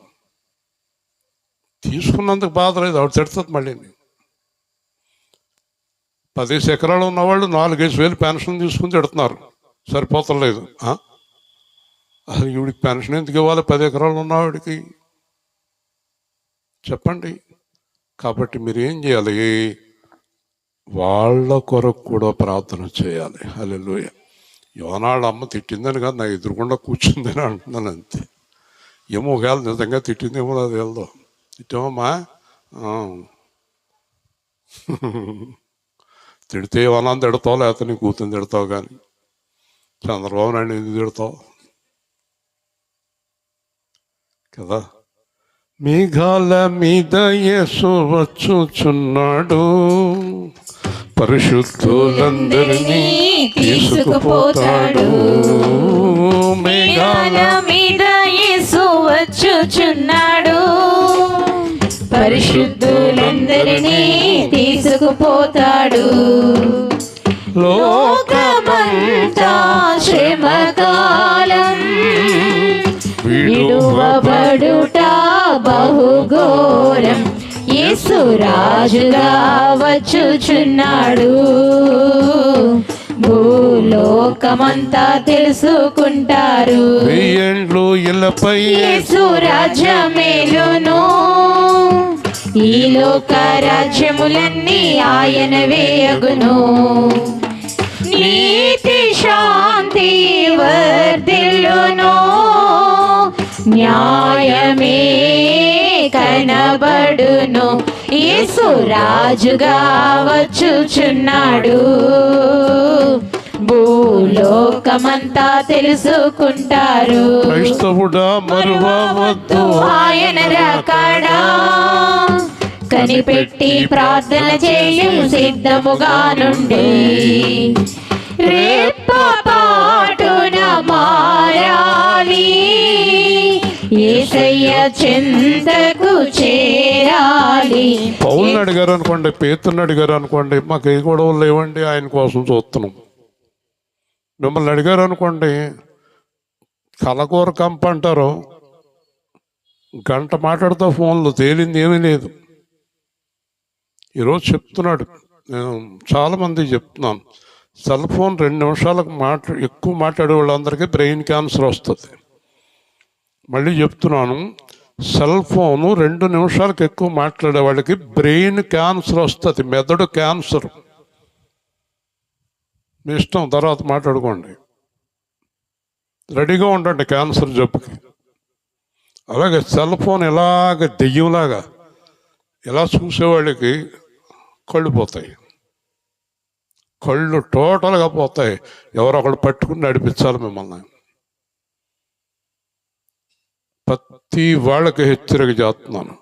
తీసుకున్నందుకు బాధ లేదు, ఆవిడ తిడుతుంది మళ్ళీ. 10 ఎకరాలు ఉన్నవాళ్ళు 4-5 వేలు పెన్షన్ తీసుకుని తిడుతున్నారు, సరిపోతలేదు. అసలు ఈవిడికి పెన్షన్ ఎందుకు ఇవ్వాలి 10 ఎకరాలు ఉన్నవాడికి చెప్పండి. కాబట్టి మీరు ఏం చేయాలి, వాళ్ళ కొరకు కూడా ప్రార్థన చేయాలి. హల్లెలూయా. యోనాళ్ళ అమ్మ తిట్టిందని కాదు, నా ఎదురుకుండా కూర్చుందని అంటున్నాను అంతే. ఏమో ఒకవేళ నిజంగా తిట్టిందేమో అది వెళ్దాం. తిట్టామమ్మా, తిడితే యోనాన్ని తిడతావు, లేకపోతే నీ కూతుని తిడతావు, కానీ చంద్రబాబు నాయుడు ఎందుకు తిడతావు కదా. మేఘాల మీద యేసు వచ్చుచున్నాడు, పరిశుద్ధులందరినీ తీసుకుపోతాడు. మేఘాల మీద యేసు వచ్చుచున్నాడు, పరిశుద్ధులందరినీ తీసుకుపోతాడు. లోకమంతా శ్రమకాలం, విడువబడుట బహుఘోరం, యేసు రాజుగా వచ్చుచున్నాడు. భూలోకమంతా తెలుసుకుంటారు, ఇళ్ళపై యేసు రాజ్యమేలును. ఈ లోక రాజ్యములన్నీ ఆయన వేయగును. నీతి శాంతి వర్ధిల్లును, న్యాయమే కనబడును. యేసు రాజుగా వచ్చుచున్నాడు, భూలోకమంతా తెలుసుకుంటారు. క్రైస్తవుడా మరువవద్దు ఆయన రాకడా, కనిపెట్టి ప్రార్థన చేయు సిద్ధముగా నుండి. రెప్పపాటున మారాలి, యేసయ్య చెంతకు చేరాలి. పౌలుని అడిగారు అనుకోండి, పేతుని అడిగారు అనుకోండి, మాకు ఏ గొడవలు లేవండి, ఆయన కోసం చూస్తున్నాం. మిమ్మల్ని అడిగారు అనుకోండి, కలకూర కంప అంటారు, గంట మాట్లాడుతూ ఫోన్లో తేలింది ఏమీ లేదు. ఈరోజు చెప్తున్నాడు, నేను చాలామంది చెప్తున్నాను, సెల్ ఫోన్ 2 నిమిషాలకు ఎక్కువ మాట్లాడే వాళ్ళందరికీ బ్రెయిన్ క్యాన్సర్ వస్తుంది. మళ్ళీ చెప్తున్నాను, సెల్ ఫోను 2 నిమిషాలకు ఎక్కువ మాట్లాడే వాళ్ళకి బ్రెయిన్ క్యాన్సర్ వస్తుంది, మెదడు క్యాన్సర్. మీ ఇష్టం, తర్వాత మాట్లాడుకోండి, రెడీగా ఉండండి క్యాన్సర్ జబ్బుకి. అలాగే సెల్ ఫోన్ ఇలాగ దెయ్యంలాగా ఇలా చూసేవాళ్ళకి కళ్ళు పోతాయి, కళ్ళు టోటల్గా పోతాయి. ఎవరొకళ్ళు పట్టుకుని నడిపించాలి మిమ్మల్ని. ప్రతి వాళ్ళకి హెచ్చరిక చేస్తున్నాను.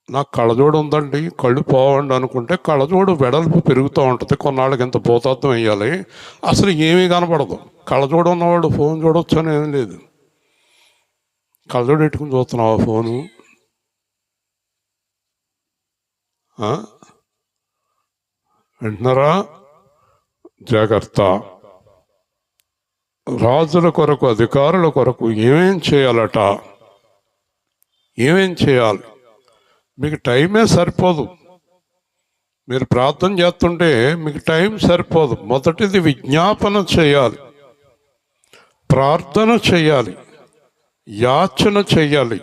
నాకు కళ్ళజోడు ఉందండి, కళ్ళు పోవండి అనుకుంటే కళ్ళజోడు వెడల్పు పెరుగుతూ ఉంటుంది, కొన్నాళ్ళకి ఎంత పోతార్థం వేయాలి, అసలు ఏమీ కనపడదు. కళ్ళజోడు ఉన్నవాడు ఫోన్ చూడొచ్చు అని ఏం లేదు. కళ్ళజోడు పెట్టుకుని చూస్తున్నావా ఫోను? వింటున్నారా? జాగ్రత్త. రాజుల కొరకు, అధికారుల కొరకు ఏమేం చేయాలట, ఏమేం చేయాలి? మీకు టైమే సరిపోదు. మీరు ప్రార్థన చేస్తుంటే మీకు టైం సరిపోదు. మొదటిది విజ్ఞాపన చేయాలి, ప్రార్థన చేయాలి, యాచన చేయాలి,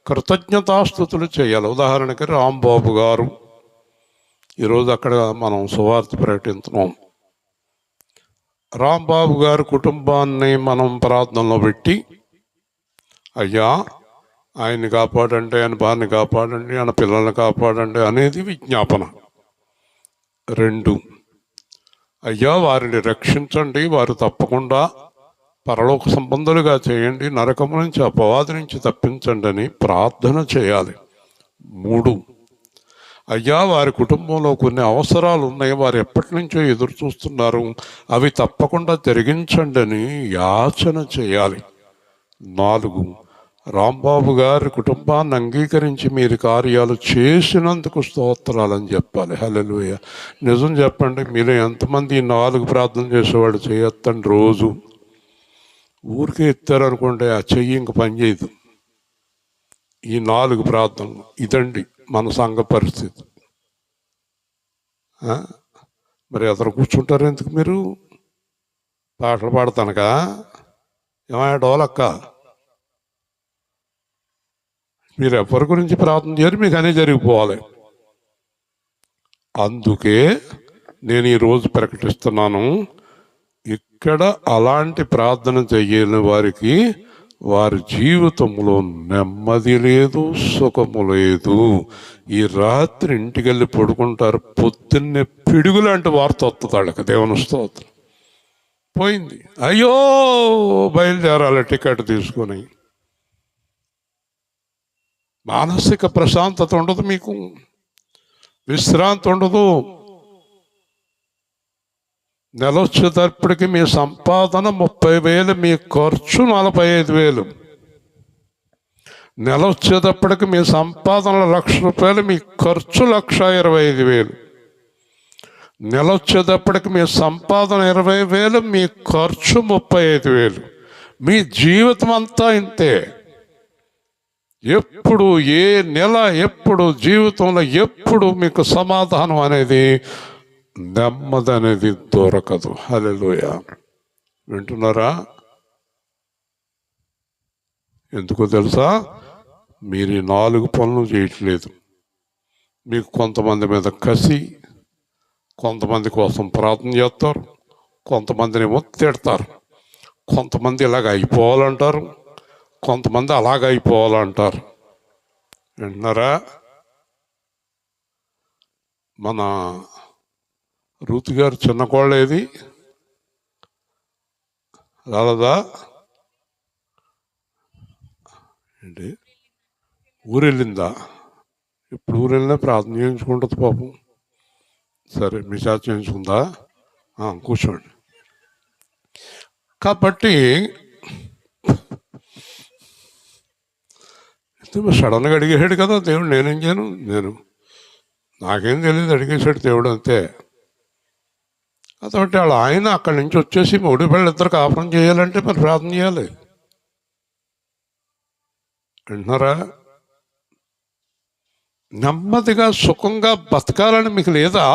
కృతజ్ఞతాస్తుతులు చేయాలి. ఉదాహరణకి రాంబాబు గారు, ఈరోజు అక్కడ మనం సువార్త ప్రకటిస్తున్నాం. రాంబాబు గారి కుటుంబాన్ని మనం ప్రార్థనలో పెట్టి, అయ్యా ఆయన్ని కాపాడండి, ఆయన భార్యని కాపాడండి, ఆయన పిల్లల్ని కాపాడండి అనేది విజ్ఞాపన. 2, అయ్యా వారిని రక్షించండి, వారు తప్పకుండా పరలోక సంబంధులుగా చేయండి, నరకము నుంచి అపవాది నుంచి తప్పించండి అని ప్రార్థన చేయాలి. 3, అయ్యా వారి కుటుంబంలో కొన్ని అవసరాలు ఉన్నాయి, వారు ఎప్పటి నుంచో ఎదురు చూస్తున్నారు, అవి తప్పకుండా జరిగించండి అని యాచన చేయాలి. 4, రాంబాబు గారి కుటుంబాన్ని అంగీకరించి మీరు కార్యాలు చేసినందుకు స్తోత్రాలని చెప్పాలి. హల్లెలూయా. నిజం చెప్పండి, మీరు ఎంతమంది ఈ 4 ప్రార్థన చేసేవాడు చేయొద్దండి. రోజు ఊరికే ఎత్తారనుకోండి ఆ చెయ్యి ఇంక పనిచేయదు. ఈ 4 ప్రార్థనలు ఇదండి మన సంఘ పరిస్థితి. మరి ఎదురు కూర్చుంటారు ఎందుకు? మీరు పాటలు పాడతానుగా ఏమయ్యా డోలక్క, మీరు ఎవరి గురించి ప్రార్థన చేయరు, మీకు అనే జరిగిపోవాలి. అందుకే నేను ఈరోజు ప్రకటిస్తున్నాను, ఇక్కడ అలాంటి ప్రార్థన చేయని వారికి వారి జీవితంలో నెమ్మది లేదు, సుఖము లేదు. ఈ రాత్రి ఇంటికి వెళ్ళి పడుకుంటారు, పొద్దున్నే పిడుగులాంటి వార్త వస్తుంది వాళ్ళకి. దేవుని స్తోత్రం. పోయింది, అయ్యో బయలుదేరాలి టికెట్ తీసుకొని. మానసిక ప్రశాంతత ఉండదు, మీకు విశ్రాంతి ఉండదు. నెల వచ్చేటప్పటికి మీ సంపాదన 30,000, మీ ఖర్చు 45,000. నెల వచ్చేటప్పటికి మీ సంపాదన ₹1,00,000, మీ ఖర్చు ₹1,25,000. నెల వచ్చేటప్పటికి మీ సంపాదన 20,000, మీ ఖర్చు 35,000. మీ జీవితం అంతా ఇంతే. ఎప్పుడు ఏ నెల, ఎప్పుడు జీవితంలో ఎప్పుడు మీకు సమాధానం అనేది, నెమ్మది అనేది దొరకదు. హల్లెలూయా. వింటున్నారా? ఎందుకో తెలుసా? మీరు ఈ 4 పనులు చేయట్లేదు. మీకు కొంతమంది మీద కసి, కొంతమంది కోసం ప్రార్థన చేస్తారు, కొంతమందిని ఏమో తిడతారు, కొంతమంది ఇలాగ అయిపోవాలంటారు, కొంతమంది అలాగ అయిపోవాలంటారు. వింటున్నారా? మన రూతు గారు చిన్న కోళ్ళ ఏది రాలదా ఏంటి? ఊరెళ్ళిందా? ఇప్పుడు ఊరెళ్ళినా ప్రార్థన చేయించుకుంటుంది పాపం. సరే, మీ చేత చేయించుకుందా? కూర్చోండి. కాబట్టి సడన్గా అడిగేసాడు కదా దేవుడు. నేనేం చేయను, నాకేం తెలియదు, అడిగేసాడు దేవుడు అంతే. కాబట్టి వాళ్ళు ఆయన అక్కడి నుంచి వచ్చేసి మొగుడు పిల్లలిద్దరు కాపురం చేయాలంటే మరి ప్రార్థన చేయాలి. వింటున్నారా? నెమ్మదిగా సుఖంగా బతకాలని మీకు లేదా?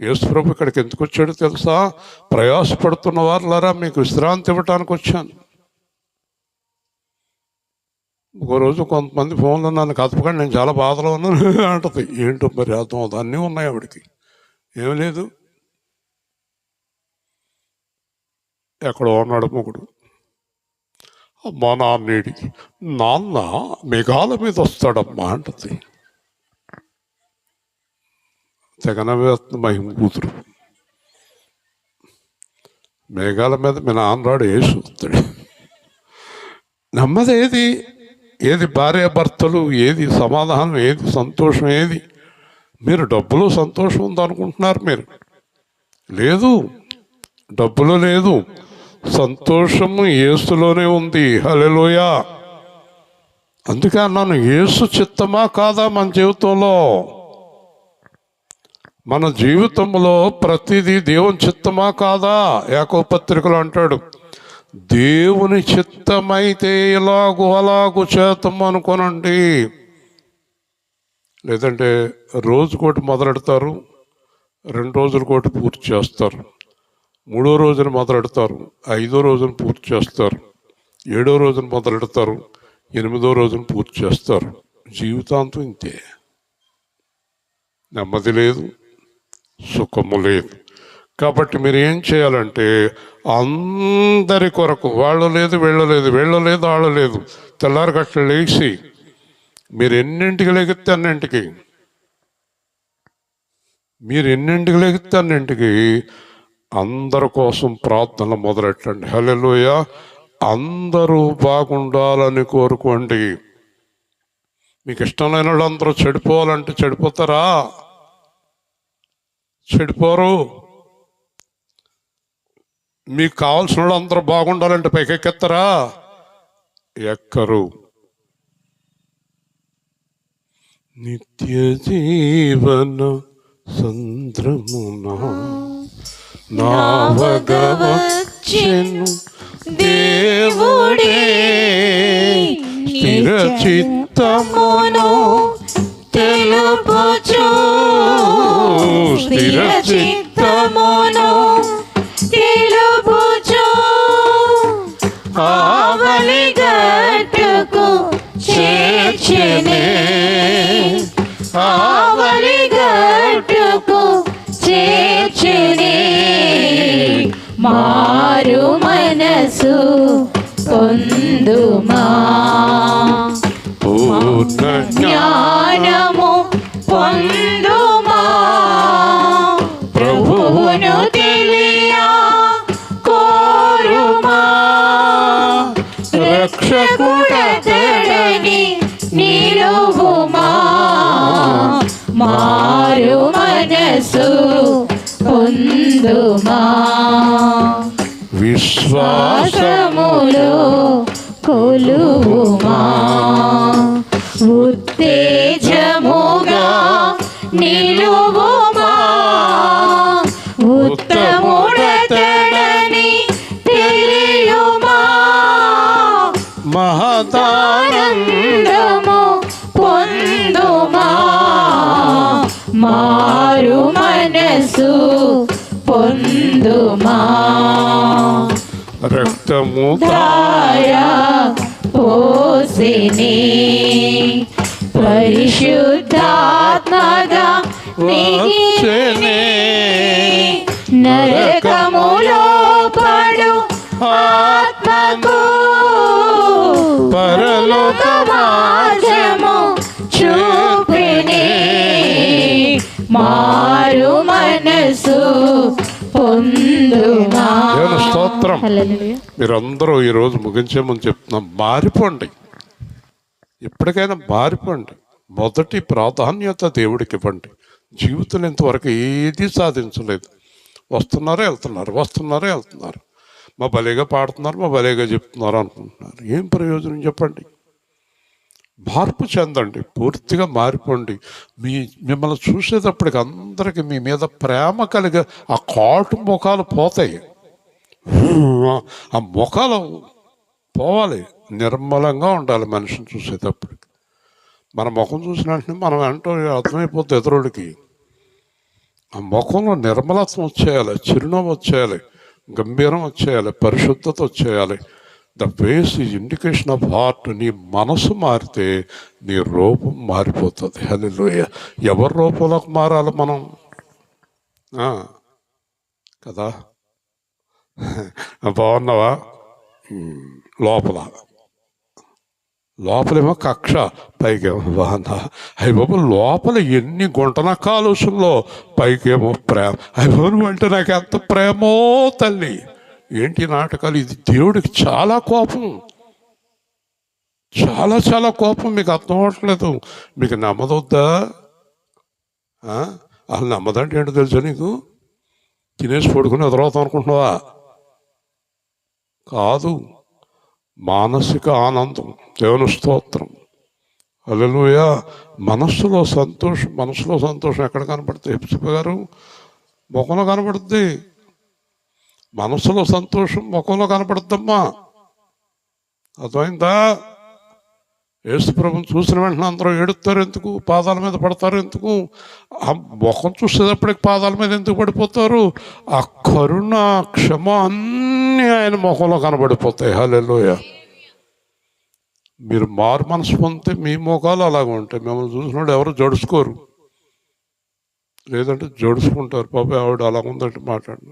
యేసుప్రభు ఇక్కడికి ఎందుకు వచ్చాడో తెలుసా? ప్రయాసపడుతున్న వారులారా, మీకు విశ్రాంతి ఇవ్వటానికి వచ్చాను. ఒక రోజు కొంతమంది ఫోన్లో నన్ను కదపకండి, నేను చాలా బాధలో ఉన్నాను అంటది. ఏంటో మరి అర్థం అవుతుంది. అన్నీ ఉన్నాయి ఆవిడకి, ఏం లేదు. ఎక్కడో ఉన్నాడు మొగుడు. అమ్మా నాన్నేడికి, నాన్న మేఘాల మీద వస్తాడమ్మా అంటది. తెగనవేస్తుంది మహిమ కూతురు. మేఘాల మీద మీ నాన్నరాడు వేసి వస్తాడు. నెమ్మది ఏది? ఏది భార్యాభర్తలు? ఏది సమాధానం? ఏది సంతోషం? ఏది? మీరు డబ్బులో సంతోషం ఉందనుకుంటున్నారు, మీరు లేదు. డబ్బులో లేదు, సంతోషము యేసులోనే ఉంది. హల్లెలూయా. అందుకే అన్నాను, యేసు చిత్తమా కాదా మన జీవితంలో? మన జీవితంలో ప్రతిదీ దేవుని చిత్తమా కాదా? యాకోబు పత్రికలో అంటాడు, దేవుని చిత్తమైతే ఇలాగూ అలాగూ చేతం అనుకోనండి. లేదంటే రోజుకోటి మొదలెడతారు, 2 రోజులకోటి పూర్తి చేస్తారు, 3వ రోజున మొదలెడతారు, 5వ రోజున పూర్తి చేస్తారు, 7వ రోజున మొదలెడతారు, 8వ రోజున పూర్తి చేస్తారు. జీవితాంతం ఇంతే. నెమ్మది లేదు, సుఖము లేదు. కాబట్టి మీరు ఏం చేయాలంటే, అందరి కొరకు, వాళ్ళు లేదు వీళ్ళు లేదు, వీళ్ళు లేదు వాళ్ళు లేదు, తెల్లారి గట్ల లేచి మీరు ఎన్నింటికి లెగితే అన్నింటికి, అందరి కోసం ప్రార్థన మొదలెట్టండి. హల్లెలూయా. అందరూ బాగుండాలని కోరుకోండి. మీకు ఇష్టం లేని వాళ్ళు అందరూ చెడిపోవాలంటే చెడిపోతారా? చెడిపోరు. మీకు కావాల్సిన వాళ్ళు అందరూ బాగుండాలంటే పైకెక్కెత్తారా? ఎక్కరు. నిత్య జీవన సంద్రమున నావగవచ్చెను దేవుడే, స్థిర చిత్తమును తెలుపుచు, స్థిర చిత్తమును తెలుపుచు, ఆవలి గట్టుకు చేర్చెనే, ఆవలి గట్టుకు చేర్చెనే. మారు మనసు పొందుమా, పూర్ణ జ్ఞానము పొందుమా, ప్రభువును తెలియ కోరుమా, రక్షకుడతడని నిలువుమా. మారు మనసు పొందుమా, విశ్వాసములో కొలువుమా, ఉత్తేజముగా నిలువుమా, ఉత్తముడతడని తెలియుమా. మహదానందము పొందుమా, మారు మనసు పొందుమా. రక్తము ధార పోసిని, పరిశుద్ధాత్మగా మిగిలిని, నరకములో పడు ఆత్మకు పరలోక మార్గము చూపిని. మారు మనసు పొందుమా. దేవుని స్తోత్రం. మీరందరూ ఈరోజు ముగించే ముందు చెప్తున్నాం, మారిపోండి. ఎప్పటికైనా మారిపోండి. మొదటి ప్రాధాన్యత దేవుడికి ఇవ్వండి. జీవితం ఇంతవరకు ఏది సాధించలేదు. వస్తున్నారే వెళ్తున్నారు, వస్తున్నారే వెళ్తున్నారు. మా భలేగా పాడుతున్నారు, మా భలేగా చెప్తున్నారు అనుకుంటున్నారు. ఏం ప్రయోజనం చెప్పండి? మార్పు చెందండి, పూర్తిగా మారిపోండి. మిమ్మల్ని చూసేటప్పటికి అందరికీ మీ మీద ప్రేమ కలిగే ఆ కాటు ముఖాలు పోతాయి. ఆ ముఖాలు పోవాలి, నిర్మలంగా ఉండాలి మనిషిని చూసేటప్పటికి. మన ముఖం చూసిన వెంటనే మనం ఏంటో అర్థమైపోతుంది ఎదురుడికి. ఆ ముఖంలో నిర్మలత్వం వచ్చేయాలి, చిరునవ్వు వచ్చేయాలి, గంభీరం వచ్చేయాలి, పరిశుద్ధత వచ్చేయాలి. The face is indication of heart. నీ మనసు మారితే నీ రూపం మారిపోతుంది. హల్లెలూయా. ఎవరి రూపంలోకి మారాలి మనం? కదా, బాగున్నావా? లోపలేమో కక్ష, పైకేమో బాగున్నా. అయ్య బాబు, లోపల ఎన్ని గుంటన కాలుష్యంలో, పైకేమో ప్రేమ. అయ్య బాబు అంటే నాకు ఎంత ప్రేమో తల్లి. ఏంటి నాటకాలు? ఇది దేవుడికి చాలా కోపం, చాలా చాలా కోపం. మీకు అర్థం అవ్వట్లేదు. మీకు నమ్మదొద్దా? అసలు నమ్మదంటే ఏంటో తెలుసా నీకు? తినేసి పడుకుని ఎదురవుతాం అనుకుంటున్నావా? కాదు, మానసిక ఆనందం. దేవుని స్తోత్రం. హల్లెలూయా. మనస్సులో సంతోషం ఎక్కడ కనపడుతుంది? హెప్సిబా గారు, ముఖంలో కనపడుద్ది. మనసులో సంతోషం ముఖంలో కనపడుద్దమ్మా. అర్థమైందా? యేసు ప్రభుని చూసిన వెంటనే అందరూ ఏడుస్తారు ఎందుకు? పాదాల మీద పడతారు ఎందుకు? ఆ ముఖం చూసేటప్పటికి పాదాల మీద ఎందుకు పడిపోతారు? ఆ కరుణ, క్షమ అన్నీ ఆయన ముఖంలో కనబడిపోతాయి. హల్లెలూయా. మీరు మారు మనసు పొందితే మీ ముఖాలు అలాగ ఉంటాయి. మిమ్మల్ని చూసినప్పుడు ఎవరు జడుచుకోరు, లేదంటే జడుచుకుంటారు. పాప ఆవిడ అలా ఉందంటే మాట్లాడు,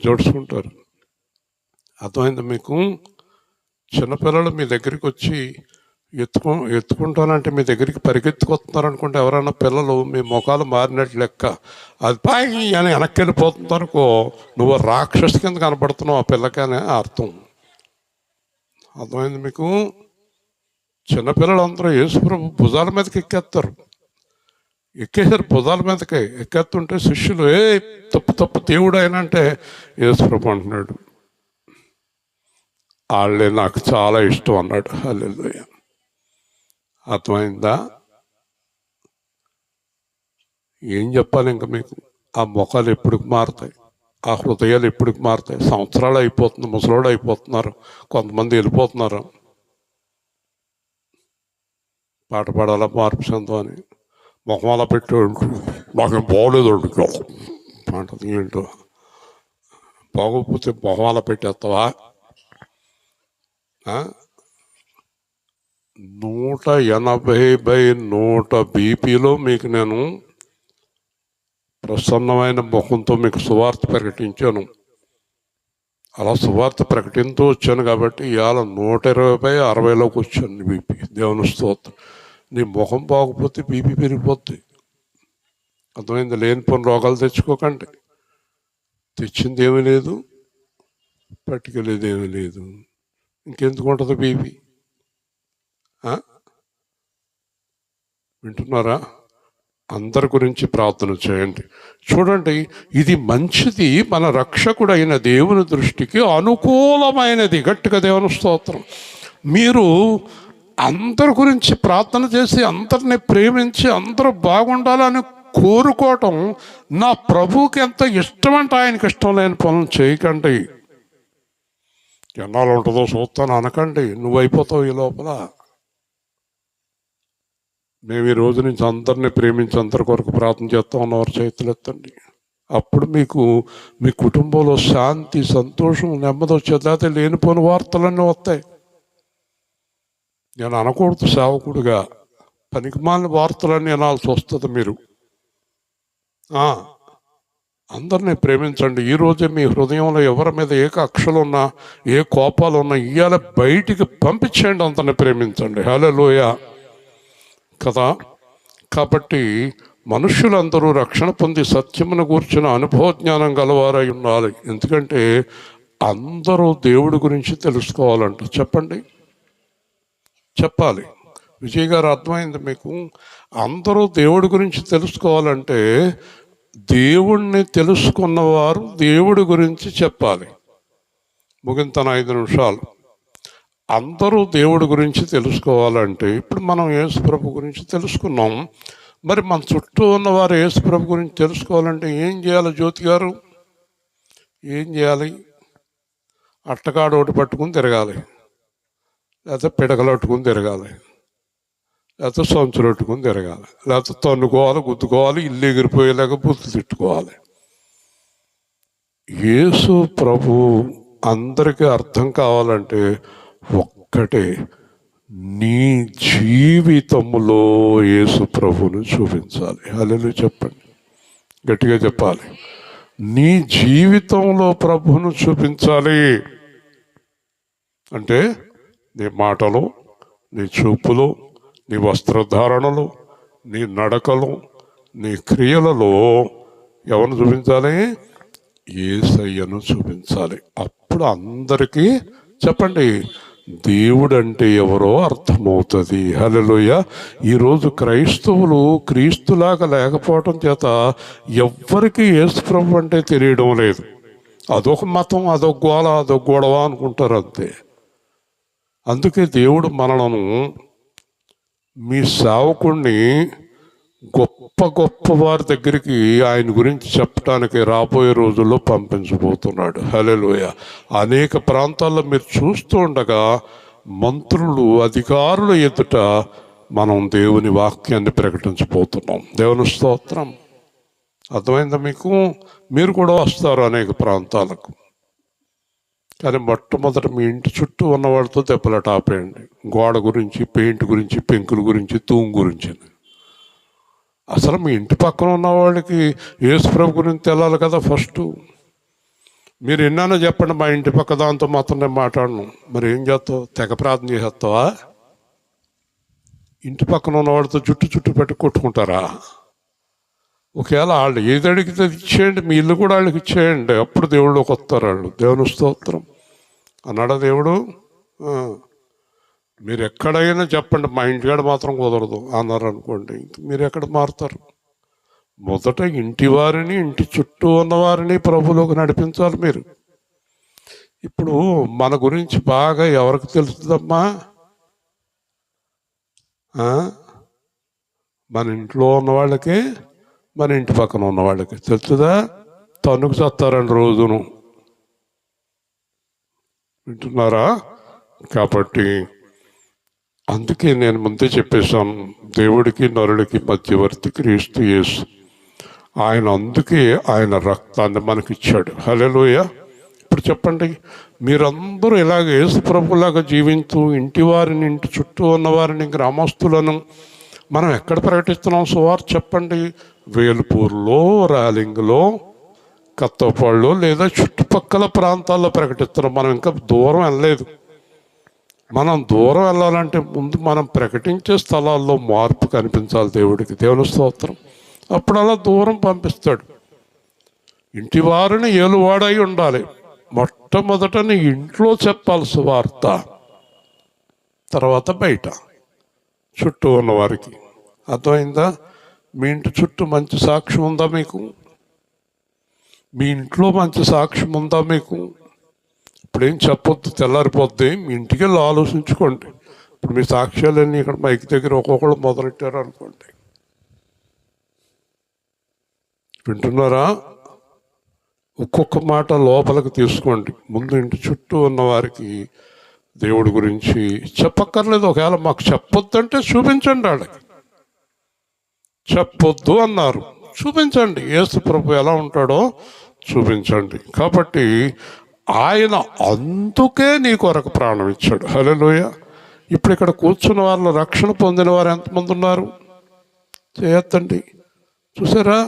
జడుచుకుంటారు. అర్థమైంది మీకు? చిన్నపిల్లలు మీ దగ్గరికి వచ్చి ఎత్తుకుంటానంటే మీ దగ్గరికి పరిగెత్తుకొస్తున్నారు అనుకుంటే ఎవరైనా పిల్లలు మీ ముఖాలు మారినట్టు లెక్క. అది పాయి అని వెనక్కి వెళ్ళిపోతుంది అనుకో, నువ్వు రాక్షసు కింద కనపడుతున్నావు ఆ పిల్లకనే అర్థం. అర్థమైంది మీకు? చిన్నపిల్లలందరూ యేసుప్రభు భుజాల మీదకి ఎక్కేస్తారు. ఎక్కేసారు భుజాల మీదకి. ఎక్కేస్తుంటే శిష్యులు తప్పు దేవుడు ఆయన అంటే యేసుప్రభు అంటున్నాడు, వాళ్ళే నాకు చాలా ఇష్టం అన్నాడు. హల్లెలూయా. అర్థమైందా? ఏం చెప్పాలి ఇంకా మీకు? ఆ ముఖాలు ఎప్పటికి మారుతాయి, ఆ హృదయాలు ఎప్పటికి మారుతాయి? సంవత్సరాలు అయిపోతుంది, ముసలోడు అయిపోతున్నారు, కొంతమంది వెళ్ళిపోతున్నారు. పాట పాడాలా మార్పు చెందో అని ముఖం అలా పెట్టాడు, నాకేం బాగోలేదు అంటది. ఏంటో బాగోకపోతే మొహం అలా పెట్టేస్తావా? 180/100 బీపీలో మీకు నేను ప్రసన్నమైన ముఖంతో మీకు సువార్త ప్రకటించాను. అలా సువార్త ప్రకటిస్తూ వచ్చాను కాబట్టి ఇవాళ 120/60లోకి వచ్చాను బీపీ. దేవుని స్తోత్రం. నీ ముఖం బాగపోతే బీపీ పెరిగిపోద్ది. అర్థమైంది? లేనిపోని రోగాలు తెచ్చుకోకండి. తెచ్చింది ఏమీ లేదు, పట్టుకెళ్ళేది ఏమీ లేదు, ఇంకెందుకు ఉంటుంది బీపీ? వింటున్నారా? అందరి గురించి ప్రార్థన చేయండి. చూడండి, ఇది మంచిది, మన రక్షకుడైన దేవుని దృష్టికి అనుకూలమైనది. గట్టిగా దేవుని స్తోత్రం. మీరు అందరి గురించి ప్రార్థన చేసి, అందరిని ప్రేమించి, అందరూ బాగుండాలని కోరుకోవటం నా ప్రభువుకి ఎంత ఇష్టమంటే ఆయనకి ఇష్టం లేని పనులు చేయకండి. ఎన్నాళ్ళు ఉంటుందో చూస్తాను అనకండి. నువ్వైపోతావు ఈ లోపల. మేము ఈ రోజు నుంచి అందరినీ ప్రేమించి అందరి కొరకు ప్రార్థన చేస్తాం అన్నవారు చేతులు ఎత్తండి. అప్పుడు మీకు మీ కుటుంబంలో శాంతి, సంతోషం, నెమ్మది వచ్చేది. లేకపోతే లేనిపోని వార్తలన్నీ వస్తాయి. నేను అనకూడదు సేవకుడిగా, పనికిమాలిన వార్తలన్నీ వినాల్సి వస్తుంది. మీరు అందరినీ ప్రేమించండి. ఈరోజే మీ హృదయంలో ఎవరి మీద ఏ కక్షలు ఉన్నా, ఏ కోపాలు ఉన్నా ఇవాళ బయటికి పంపించేయండి. అందరిని ప్రేమించండి. హల్లెలూయా కదా. కాబట్టి మనుష్యులందరూ రక్షణ పొంది సత్యమును గూర్చిన అనుభవ జ్ఞానం గలవారై ఉండాలి. ఎందుకంటే అందరూ దేవుడి గురించి తెలుసుకోవాలంట. చెప్పండి, చెప్పాలి. విజయ్ గారు, అర్థమైంది మీకు? అందరూ దేవుడి గురించి తెలుసుకోవాలంటే దేవుణ్ణి తెలుసుకున్నవారు దేవుడి గురించి చెప్పాలి. ముగింతన 5 నిమిషాలు. అందరూ దేవుడి గురించి తెలుసుకోవాలంటే ఇప్పుడు మనం యేసుప్రభు గురించి తెలుసుకున్నాం. మరి మన చుట్టూ ఉన్నవారు యేసుప్రభు గురించి తెలుసుకోవాలంటే ఏం చేయాలి? జ్యోతి గారు, ఏం చేయాలి? అట్టకాడు ఒకటి పట్టుకుని తిరగాలి, లేకపోతే పిడకలు పట్టుకుని తిరగాలి, లేకపోతే సంచులు పట్టుకుని తిరగాలి, లేకపోతే తన్నుకోవాలి, గుద్దుకోవాలి, ఇల్లు ఎగిరిపోయేలాగా బుద్ధులు తిట్టుకోవాలి. యేసు ప్రభు అందరికీ అర్థం కావాలంటే ఒక్కటే, నీ జీవితంలో యేసు ప్రభువును చూపించాలి. హల్లెలూయా చెప్పండి, గట్టిగా చెప్పాలి. నీ జీవితంలో ప్రభువును చూపించాలి. అంటే నీ మాటలు, నీ చూపులు, నీ వస్త్రధారణలు, నీ నడకలు, నీ క్రియలలో ఎవరిని చూపించాలి? యేసయ్యను చూపించాలి. అప్పుడు అందరికీ చెప్పండి, దేవుడు అంటే ఎవరో అర్థమవుతుంది. హల్లెలూయా. ఈరోజు క్రైస్తవులు క్రీస్తులాగా లేకపోవటం చేత ఎవ్వరికి యేసుప్రభు అంటే తెలియడం లేదు. అదొక మతం, అదొక గోళ, అదొక గొడవ అనుకుంటారు అంతే. అందుకే దేవుడు మనలను, మీ సేవకుణ్ణి గొప్ప గొప్ప వారి దగ్గరికి ఆయన గురించి చెప్పడానికి రాబోయే రోజుల్లో పంపించబోతున్నాడు. హల్లెలూయా. అనేక ప్రాంతాల్లో మీరు చూస్తూ ఉండగా మంత్రులు, అధికారుల ఎదుట మనం దేవుని వాక్యాన్ని ప్రకటించబోతున్నాం. దేవుని స్తోత్రం. అర్థమైందా మీకు? మీరు కూడా వస్తారు అనేక ప్రాంతాలకు. కానీ మొట్టమొదట మీ ఇంటి చుట్టూ ఉన్నవాడితో దెబ్బలాట ఆపేయండి. గోడ గురించి, పెయింట్ గురించి, పెంకుల గురించి, తూము గురించి. అసలు మీ ఇంటి పక్కన ఉన్న వాళ్ళకి యేసుప్రభు గురించి తెలాలి కదా ఫస్ట్. మీరు ఎన్నైనా చెప్పండి, మా ఇంటి పక్క దాంతో మాత్రం నేను మాట్లాడను. మరి ఏం చేస్తావు? తెగ ప్రార్థన చేసేస్తావా? ఇంటి పక్కన ఉన్నవాడితో చుట్టూ పెట్టి కొట్టుకుంటారా? ఒకవేళ వాళ్ళు ఏది అడిగితే ఇచ్చేయండి, మీ ఇల్లు కూడా వాళ్ళకి ఇచ్చేయండి. అప్పుడు దేవుళ్ళకి వస్తారు వాళ్ళు. దేవుని స్తోత్రం అన్నాడా దేవుడు? మీరు ఎక్కడైనా చెప్పండి, మా ఇంటికాడ మాత్రం కుదరదు అన్నారు అనుకోండి, మీరు ఎక్కడ మారుతారు? మొదట ఇంటి వారిని, ఇంటి చుట్టూ ఉన్నవారిని ప్రభులోకి నడిపించాలి. మీరు ఇప్పుడు మన గురించి బాగా ఎవరికి తెలుస్తుందమ్మా? మన ఇంట్లో ఉన్న వాళ్ళకి, మన ఇంటి పక్కన ఉన్న వాళ్ళకి తెలుస్తుందా? తన్నుకు చేస్తారండి రోజును. వింటున్నారా? కాబట్టి అందుకే నేను ముందే చెప్పేశాను, దేవుడికి నరుడికి మధ్యవర్తి క్రీస్తు యేసు. ఆయన అందుకే ఆయన రక్తాన్ని మనకిచ్చాడు. హల్లెలూయా. ఇప్పుడు చెప్పండి, మీరందరూ ఇలాగ యేసు ప్రభులాగా జీవించు, ఇంటి వారిని, ఇంటి చుట్టూ ఉన్నవారిని, గ్రామస్తులను మనం ఎక్కడ ప్రకటిస్తున్నాం సువార్త? చెప్పండి. వేల్పూర్లో, ర్యాలింగ్లో, కత్తపాడులో లేదా చుట్టుపక్కల ప్రాంతాల్లో ప్రకటిస్తున్నాం. మనం ఇంకా దూరం వెళ్ళలేదు. మనం దూరం వెళ్ళాలంటే ముందు మనం ప్రకటించే స్థలాల్లో మార్పు కనిపించాలి దేవుడికి. దేవుని స్తోత్రం. అప్పుడు అలా దూరం పంపిస్తాడు. ఇంటి వారిని ఏలువాడై ఉండాలి. మొట్టమొదట నీ ఇంట్లో చెప్పాలి సువార్త, తర్వాత బయట చుట్టూ ఉన్నవారికి. అర్థమైందా? మీ ఇంటి చుట్టూ మంచి సాక్ష్యం ఉందా మీకు? మీ ఇంట్లో మంచి సాక్ష్యం ఉందా మీకు? ఇప్పుడేం చెప్పొద్దు, తెల్లారిపోద్ది. మీ ఇంటికి వెళ్ళి ఆలోచించుకోండి. ఇప్పుడు మీ సాక్ష్యాలన్నీ ఇక్కడ మైక్ దగ్గర ఒక్కొక్కళ్ళు మొదలెట్టారు అనుకోండి. వింటున్నారా? ఒక్కొక్క మాట లోపలికి తీసుకోండి. ముందు ఇంటి చుట్టూ ఉన్న వారికి దేవుడి గురించి చెప్పక్కర్లేదు. ఒకవేళ మాకు చెప్పొద్దు అంటే చూపించండి. వాళ్ళకి చెప్పొద్దు అన్నారు, చూపించండి. యేసు ప్రభు ఎలా ఉంటాడో చూపించండి. కాబట్టి ఆయన అందుకే నీ కొరకు ప్రాణం ఇచ్చాడు. హల్లెలూయా. ఇప్పుడు ఇక్కడ కూర్చున్న వాళ్ళు, రక్షణ పొందిన వారు ఎంతమంది ఉన్నారు? చేయొద్దండి. చూసారా?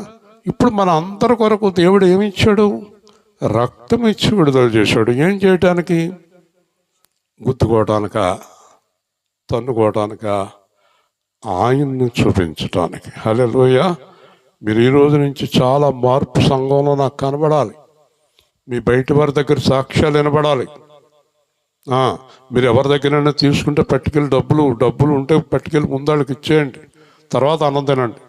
ఇప్పుడు మన అందరి కొరకు దేవుడు ఏమి ఇచ్చాడు? రక్తం ఇచ్చి విడుదల చేశాడు. ఏం చేయటానికి? గుద్దుకోవటానిక, తన్నుకోవటానిక? ఆయన్ని చూపించటానికి. హల్లెలూయా. మీరు ఈ రోజు నుంచి చాలా మార్పు సంఘంలో నాకు కనబడాలి. మీ బయట వారి దగ్గర సాక్ష్యాలు వినబడాలి. మీరు ఎవరి దగ్గరైనా తీసుకుంటే పట్టుకెళ్ళి డబ్బులు ఉంటే పట్టుకెళ్ళి ముందాళ్ళకి ఇచ్చేయండి. తర్వాత అన్నం తినండి.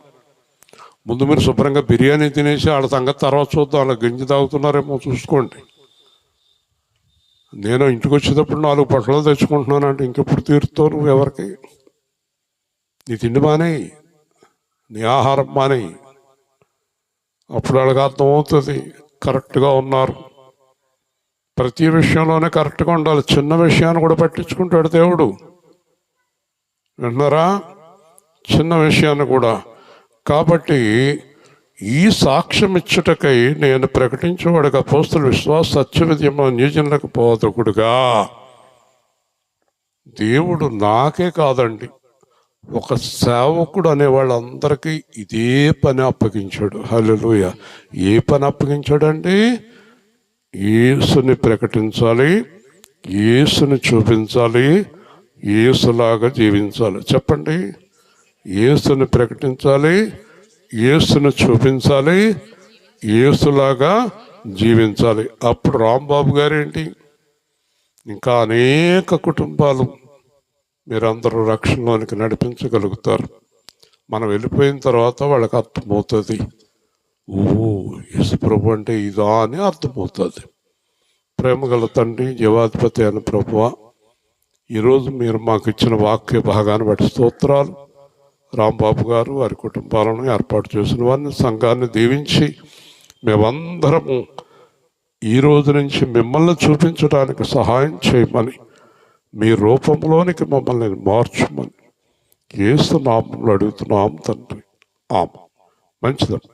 ముందు మీరు శుభ్రంగా బిర్యానీ తినేసి వాళ్ళ సంగతి తర్వాత చూద్దాం. వాళ్ళ గంజి తాగుతున్నారేమో చూసుకోండి. నేను ఇంటికి వచ్చేటప్పుడు 4 బట్టలు తెచ్చుకుంటున్నానంటే ఇంకెప్పుడు తీరుతావు నువ్వు ఎవరికి? నీ తిండి మానేయి, నీ ఆహారం మానేయి. అప్పుడు వాళ్ళకి అర్థమవుతుంది కరెక్ట్గా ఉన్నారు. ప్రతి విషయంలోనే కరెక్ట్గా ఉండాలి. చిన్న విషయాన్ని కూడా పట్టించుకుంటాడు దేవుడు. విన్నారా? చిన్న విషయాన్ని కూడా. కాబట్టి ఈ సాక్ష్యం ఇచ్చుటకై నేను ప్రకటించేవాడుగా అపోస్తలుల విశ్వాస సత్య విద్యము అన్యజనులకు బోధకుడుగా. దేవుడు నాకే కాదండి, ఒక సేవకుడు అనే వాళ్ళందరికీ ఇదే పని అప్పగించాడు. హల్లెలూయా. ఏ పని అప్పగించాడండి? యేసుని ప్రకటించాలి, యేసుని చూపించాలి, యేసులాగా జీవించాలి. చెప్పండి. యేసుని ప్రకటించాలి, యేసుని చూపించాలి, యేసులాగా జీవించాలి. అప్పుడు రాంబాబు గారేంటి, ఇంకా అనేక కుటుంబాలు మీరందరూ రక్షణలోనికి నడిపించగలుగుతారు. మనం వెళ్ళిపోయిన తర్వాత వాళ్ళకి అర్థమవుతుంది, ఓ యేసు ప్రభు అంటే ఇదా అని అర్థమవుతుంది. ప్రేమగల తండ్రి, జీవాధిపతి అయిన ప్రభువా, ఈరోజు మీరు మాకు ఇచ్చిన వాక్య భాగాన్ని బట్టి స్తోత్రాలు. రాంబాబు గారు, వారి కుటుంబాలను ఏర్పాటు చేసిన వారిని, సంఘాన్ని దీవించి మేమందరము ఈ రోజు నుంచి మిమ్మల్ని చూపించడానికి సహాయం చేయమని, మీ రూపంలోనికి మమ్మల్ని మార్చమని యేసు నామములో అడుగుతున్నాం తండ్రి. ఆమేన్. మంచిదమ్మా.